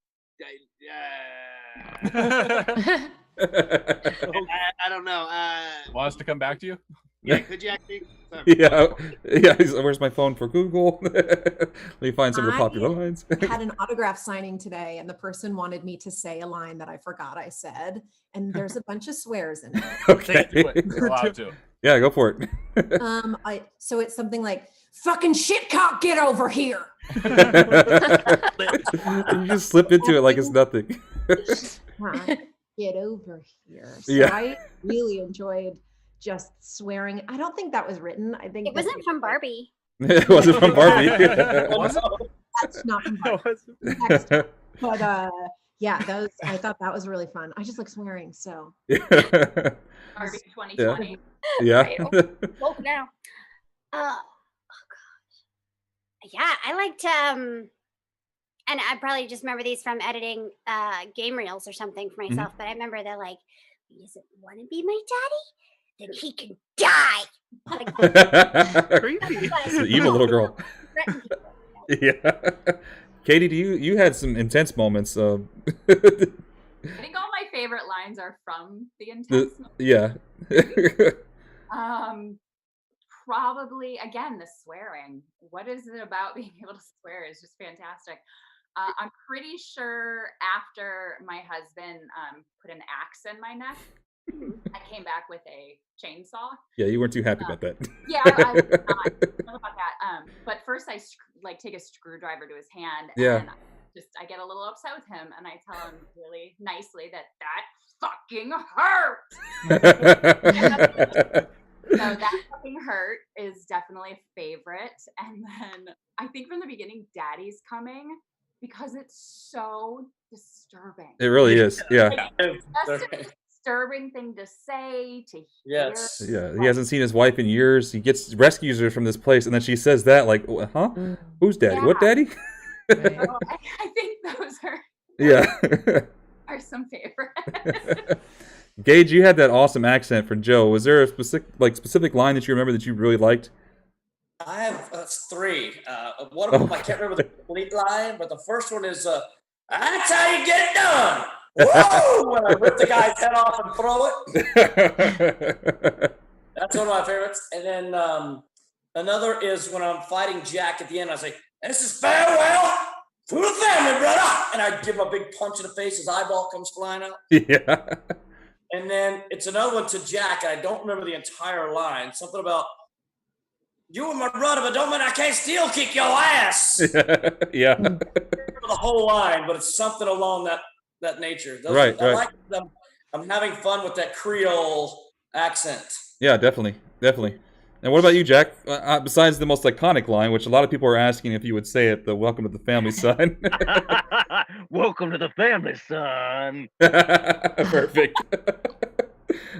I don't know. Want us to come back to you? Yeah, could you actually? Yeah. Where's my phone for Google? Let me find some of the popular lines. I had an autograph signing today, and the person wanted me to say a line that I forgot I said, and there's a bunch of swears in it. Okay. You're allowed to. Yeah, go for it. So it's something like, "Fucking shitcock, get over here." You just slip into it like it's nothing. Get over here. So Yeah. I really enjoyed just swearing. I don't think that was written. I think it wasn't from Barbie. It wasn't from Barbie. That's not from Barbie. But yeah, those, I thought that was really fun. I just like swearing, so. Barbie 2020. Yeah. Right. Woke now. Oh gosh. Yeah, I liked and I probably just remember these from editing game reels or something for myself, but I remember they're like, he doesn't want to be my daddy, then he can die. Like, Creepy. It's the evil little girl. Yeah. Katie, you had some intense moments. I think all my favorite lines are from the intense moments. Yeah. Probably, again, the swearing. What is it about being able to swear is just fantastic. I'm pretty sure after my husband put an axe in my neck, I came back with a chainsaw. Yeah, you weren't too happy about that. Yeah, I was not about that. But first I take a screwdriver to his hand, Yeah. and I get a little upset with him, and I tell him really nicely that fucking hurt. So that fucking hurt is definitely a favorite. And then I think from the beginning, Daddy's coming, because it's so disturbing. It really is. Yeah. Like, that's a disturbing thing to say, to hear. Yes. Yeah. He hasn't seen his wife in years. He rescues her from this place, and then she says that, like, huh? Who's daddy? Yeah. What daddy? So I think those are some favorites. Gage, you had that awesome accent for Joe. Was there a specific line that you remember that you really liked? I have three. One of them, I can't remember the complete line, but the first one is, that's how you get done. Whoa! When I rip the guy's head off and throw it. That's one of my favorites. And then another is when I'm fighting Jack at the end, I say, this is farewell to the family, brother. And I give him a big punch in the face, his eyeball comes flying out. Yeah. And then it's another one to Jack, and I don't remember the entire line. Something about, you were my brother, but don't mean I can't still kick your ass. Yeah. I don't remember the whole line, but it's something along that nature. Right. I like them. I'm having fun with that Creole accent. Yeah, definitely. And what about you, Jack? Besides the most iconic line, which a lot of people are asking if you would say it, the welcome to the family, son. Welcome to the family, son. Perfect.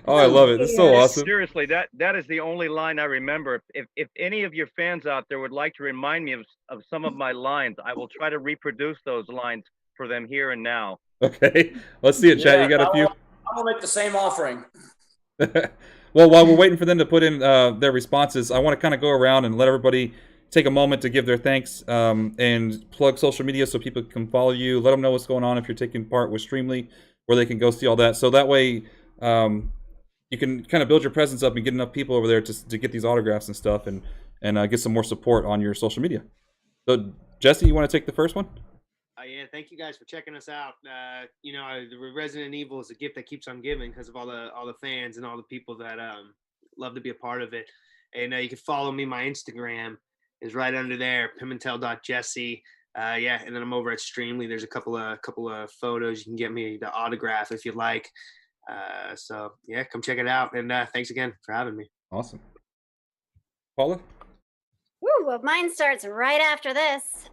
Oh, I love it. It's so awesome. Seriously, that is the only line I remember. If any of your fans out there would like to remind me of some of my lines, I will try to reproduce those lines for them here and now. Okay. Let's see it, chat. You got a few? I'm going to make the same offering. Well, while we're waiting for them to put in their responses, I want to kind of go around and let everybody take a moment to give their thanks and plug social media so people can follow you. Let them know what's going on if you're taking part with Streamly, where they can go see all that. So that way you can kind of build your presence up and get enough people over there to get these autographs and stuff and get some more support on your social media. So, Jesse, you want to take the first one? Yeah, thank you guys for checking us out. The Resident Evil is a gift that keeps on giving because of all the fans and all the people that love to be a part of it. And you can follow me. My Instagram is right under there, Piemental.Jesse. And then I'm over at Streamly. There's a couple of photos. You can get me the autograph if you like. So yeah, come check it out. And thanks again for having me. Awesome. Paula? Woo! Well, mine starts right after this,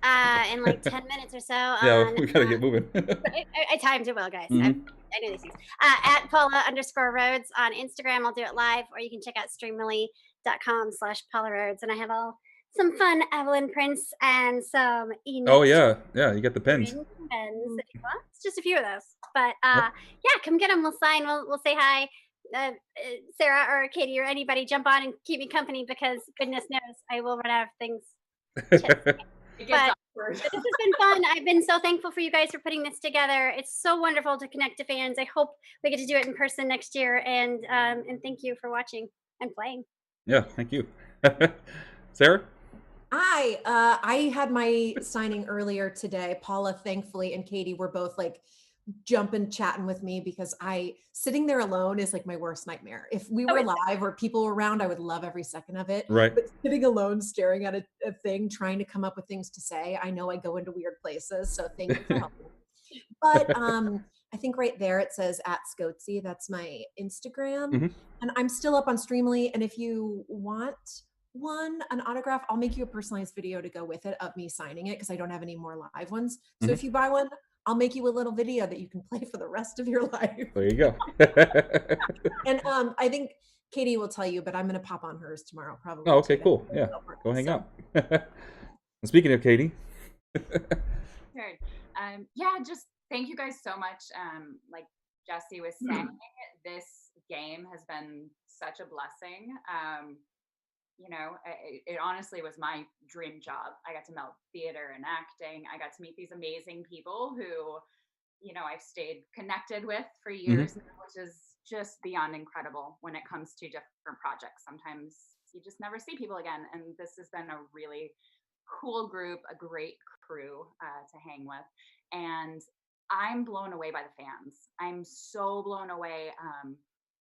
in like 10 minutes or so. Yeah, we gotta get moving. I timed it well, guys. Mhm. I know these things. At Paula_Rhodes on Instagram, I'll do it live, or you can check out streamily.com/Paula Rhodes, and I have some fun Evelyn prints and some Oh yeah, you got the pins. pens if you want. It's just a few of those, but yeah, come get them. We'll sign. We'll say hi. Sarah or Katie or anybody, jump on and keep me company, because goodness knows I will run out of things. But this has been fun. I've been so thankful for you guys for putting this together. It's so wonderful to connect to fans. I hope we get to do it in person next year. And thank you for watching and playing. Yeah, thank you. Sarah? I had my signing earlier today. Paula, thankfully, and Katie were both like jumping, chatting with me, because sitting there alone is like my worst nightmare. If we were live or people were around, I would love every second of it. Right. But sitting alone, staring at a thing, trying to come up with things to say, I know I go into weird places. So thank you for helping. But I think right there it says @Scotsy. That's my Instagram. And I'm still up on Streamily. And if you want an autograph, I'll make you a personalized video to go with it of me signing it, because I don't have any more live ones. So if you buy one, I'll make you a little video that you can play for the rest of your life. There you go. And I think Katie will tell you, but I'm going to pop on hers tomorrow, probably. Oh, okay, cool. Yeah, go hang out. And speaking of Katie. Sure. Yeah, just thank you guys so much. Like Jesse was saying, this game has been such a blessing. You know, it honestly was my dream job. I got to meld theater and acting. I got to meet these amazing people who, you know, I've stayed connected with for years, which is just beyond incredible when it comes to different projects. Sometimes you just never see people again. And this has been a really cool group, a great crew to hang with. And I'm blown away by the fans. I'm so blown away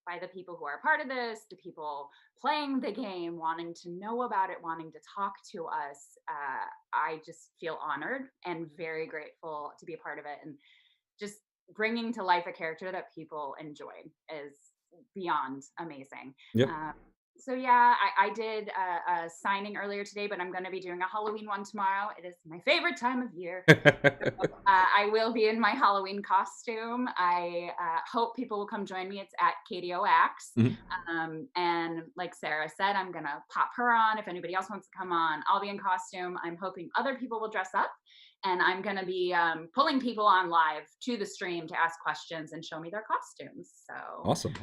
by the people who are a part of this, the people playing the game, wanting to know about it, wanting to talk to us. I just feel honored and very grateful to be a part of it. And just bringing to life a character that people enjoyed is beyond amazing. Yep. So yeah, I did a signing earlier today, but I'm going to be doing a Halloween one tomorrow. It is my favorite time of year. So, I will be in my Halloween costume. I hope people will come join me. It's at KDOAX. And like Sarah said, I'm going to pop her on. If anybody else wants to come on, I'll be in costume. I'm hoping other people will dress up. And I'm going to be pulling people on live to the stream to ask questions and show me their costumes. So Awesome.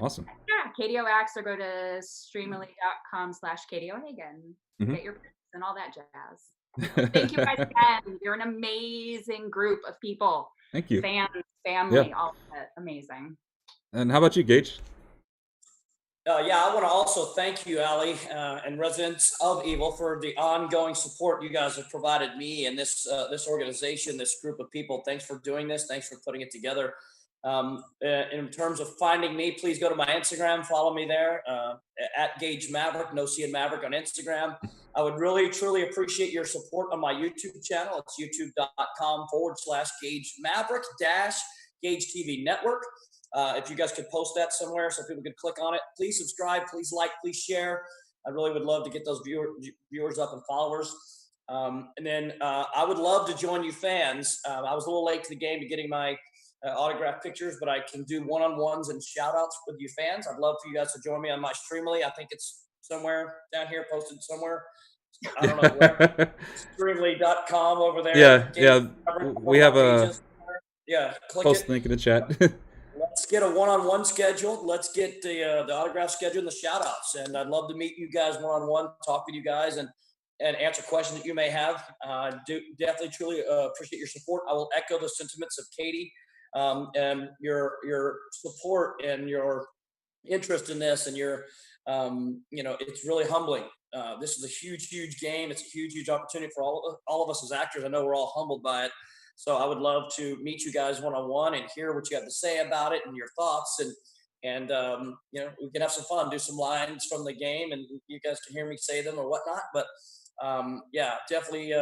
yeah, KDOAX, or go to streamily.com/KDOHagen. Get your prints and all that jazz. So thank you guys again. You're an amazing group of people. Thank you. Fans, family, all of it. Amazing. And how about you, Gage? Yeah, I want to also thank you, Allie, and residents of Evil, for the ongoing support you guys have provided me and this organization, this group of people. Thanks for doing this. Thanks for putting it together. In terms of finding me, please go to my Instagram, follow me there, at Gage Maverik, no C in Maverik on Instagram. I would really, truly appreciate your support on my YouTube channel. It's youtube.com/Gage Maverik -Gage TV Network. If you guys could post that somewhere so people could click on it, please subscribe, please like, please share. I really would love to get those viewers up and followers. And then I would love to join you fans. I was a little late to the game to getting my autograph pictures, but I can do one-on-ones and shout outs with you fans. I'd love for you guys to join me on my Streamily. I think it's somewhere down here, posted somewhere. I don't know where. Streamily.com over there. Yeah. We have a post link in the chat. Let's get a one-on-one scheduled. Let's get the autograph scheduled and the shout-outs. And I'd love to meet you guys one-on-one, talk with you guys, and answer questions that you may have. Do definitely, truly appreciate your support. I will echo the sentiments of Katie and your support and your interest in this, and your, it's really humbling. This is a huge, huge game. It's a huge, huge opportunity for all of us as actors. I know we're all humbled by it. So I would love to meet you guys one-on-one and hear what you have to say about it and your thoughts, and we can have some fun, do some lines from the game, and you guys can hear me say them or whatnot. But definitely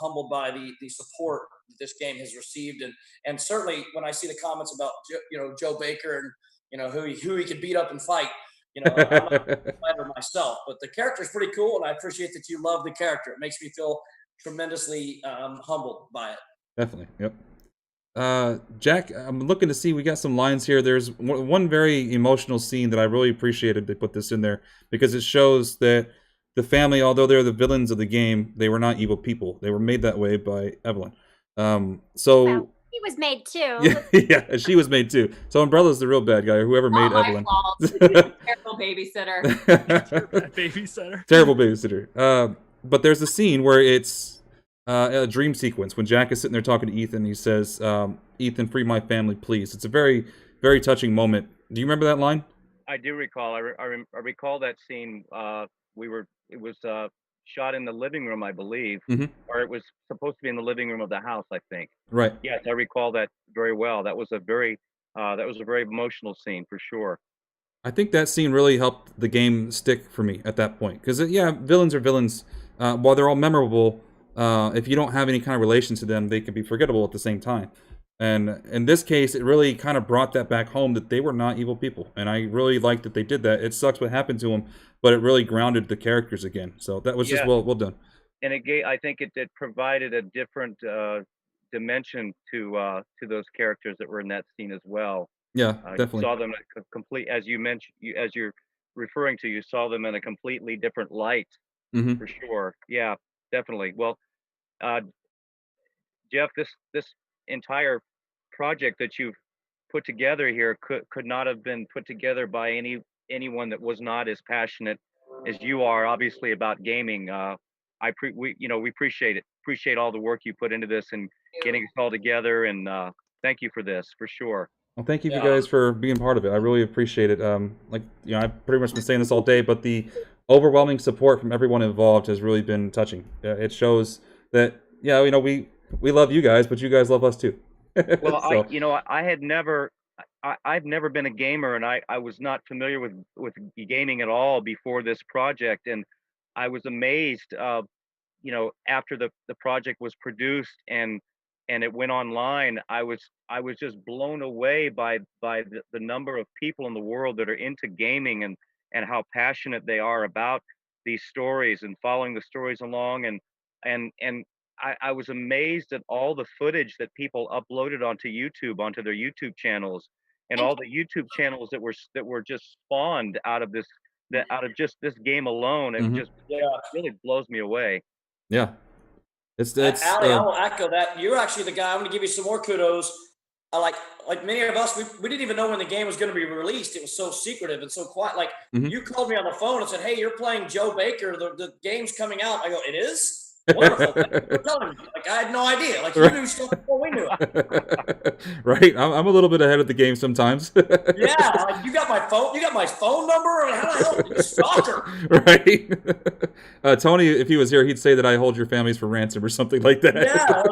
humbled by the support that this game has received, and certainly when I see the comments about Joe Baker and who he could beat up and fight, You know, I'm not a fighter myself, but the character is pretty cool, and I appreciate that you love the character. It makes me feel tremendously humbled by it. Definitely. Yep. Jack, I'm looking to see, we got some lines here. There's one very emotional scene that I really appreciated they put this in there, because it shows that the family, although they're the villains of the game, they were not evil people. They were made that way by Evelyn. Well, he was made too. Yeah, she was made too. So Umbrella's the real bad guy, or whoever made Evelyn. Terrible babysitter. Babysitter. Terrible babysitter. But there's a scene where it's a dream sequence when Jack is sitting there talking to Ethan. He says, "Ethan, free my family, please." It's a very, very touching moment. Do you remember that line? I do recall. I recall that scene. It was shot in the living room, I believe, or it was supposed to be in the living room of the house, I think. Right. Yes, I recall that very well. That was a very emotional scene for sure. I think that scene really helped the game stick for me at that point, because yeah, villains are villains. While they're all memorable, if you don't have any kind of relation to them, they can be forgettable at the same time. And in this case, it really kind of brought that back home, that they were not evil people. And I really liked that they did that. It sucks what happened to them, but it really grounded the characters again. So that was just well done. And I think it provided a different dimension to those characters that were in that scene as well. Yeah, definitely. You saw them complete, as you mentioned, as you're referring to, you saw them in a completely different light, for sure. Yeah, definitely. Well, Jeff, this entire project that you've put together here could not have been put together by anyone that was not as passionate as you are, obviously, about gaming. We appreciate it. Appreciate all the work you put into this and getting us all together. And thank you for this, for sure. Well, thank you guys for being part of it. I really appreciate it. I've pretty much been saying this all day, but the overwhelming support from everyone involved has really been touching. It shows that, we love you guys, but you guys love us too. Well, so. I've never been a gamer, and I was not familiar with gaming at all before this project, and I was amazed, after the project was produced and it went online. I was just blown away by the number of people in the world that are into gaming and how passionate they are about these stories and following the stories along, and I was amazed at all the footage that people uploaded onto their YouTube channels, and all the YouTube channels that were just spawned out of just this game alone. It just really blows me away. Yeah. Allie, I will echo that. You're actually the guy. I'm going to give you some more kudos. Like many of us, we didn't even know when the game was going to be released. It was so secretive and so quiet. Like you called me on the phone and said, "Hey, you're playing Joe Baker. The game's coming out." I go, "It is? Wonderful." You're telling me. Like, I had no idea. Like, you knew stuff before we knew it. Right. I'm a little bit ahead of the game sometimes. Yeah. Like, you got my phone. You got my phone number. How the hell? You stalker. Right. Tony, if he was here, he'd say that I hold your families for ransom or something like that. Yeah.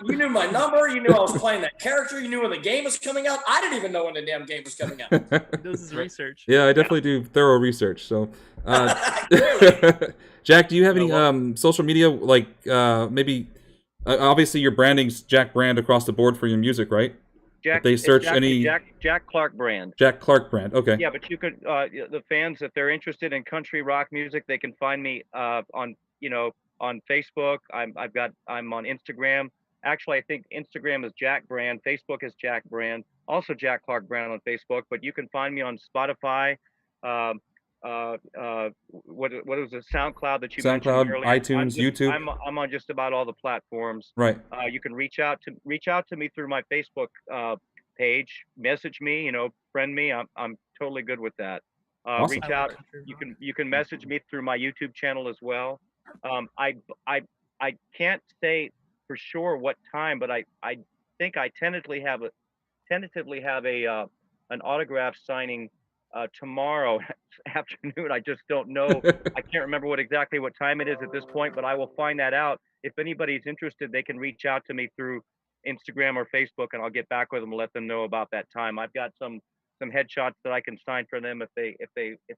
You knew my number. You knew I was playing that character. You knew when the game was coming out. I didn't even know when the damn game was coming out. He does his research. Yeah, I definitely do thorough research. So, Jack, do you have any social media, like maybe? Obviously, your branding's Jack Brand across the board for your music, right? Jack. If they search Jack Clark Brand. Jack Clark Brand. Okay. Yeah, but you could the fans, if they're interested in country rock music, they can find me on Facebook. I'm on Instagram. Actually, I think Instagram is Jack Brand. Facebook is Jack Brand. Also Jack Clark Brand on Facebook. But you can find me on Spotify. What was the SoundCloud that you mentioned earlier? iTunes, YouTube. I'm on just about all the platforms. Right. You can reach out to me through my Facebook page. Message me, friend me. I'm totally good with that. Awesome. Reach out. You can message me through my YouTube channel as well. I can't say for sure what time, but I think I tentatively have an autograph signing tomorrow afternoon. I just don't know. I can't remember exactly what time it is at this point, but I will find that out. If anybody's interested, they can reach out to me through Instagram or Facebook, and I'll get back with them and let them know about that time. I've got some headshots that I can sign for them if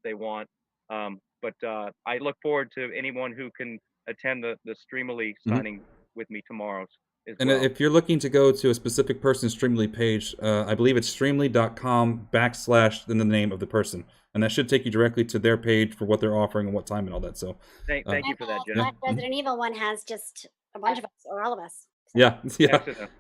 they want. But I look forward to anyone who can attend the Streamily signing with me tomorrow. as And well. if you're looking to go to a specific person's Streamly page, I believe it's streamly.com/ then the name of the person. And that should take you directly to their page for what they're offering and what time and all that. So Thank you for that, Jen. That Resident Evil one has just a bunch of us, or all of us. Yeah.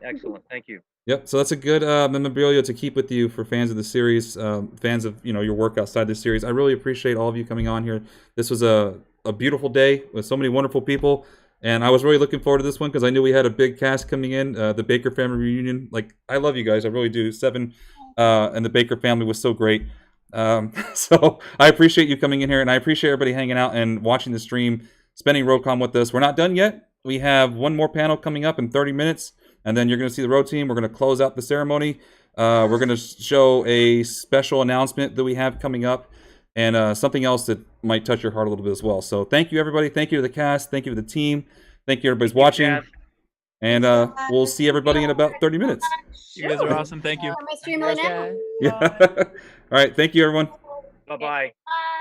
Excellent. Thank you. Yep. So that's a good memorabilia to keep with you for fans of the series, fans of your work outside the series. I really appreciate all of you coming on here. This was a beautiful day with so many wonderful people, and I was really looking forward to this one because I knew we had a big cast coming in. The Baker family reunion. Like, I love you guys. I really do. Seven and the Baker family was so great. So I appreciate you coming in here, and I appreciate everybody hanging out and watching the stream, spending Roecon with us. We're not done yet. We have one more panel coming up in 30 minutes, and then you're going to see the ROE team. We're going to close out the ceremony. We're going to show a special announcement that we have coming up, and something else that might touch your heart a little bit as well. So thank you, everybody. Thank you to the cast. Thank you to the team. Thank you, everybody's watching. And we'll see everybody in about 30 minutes. You guys are awesome. Thank you. My stream now. Yeah. All right. Thank you, everyone. Bye-bye. Bye.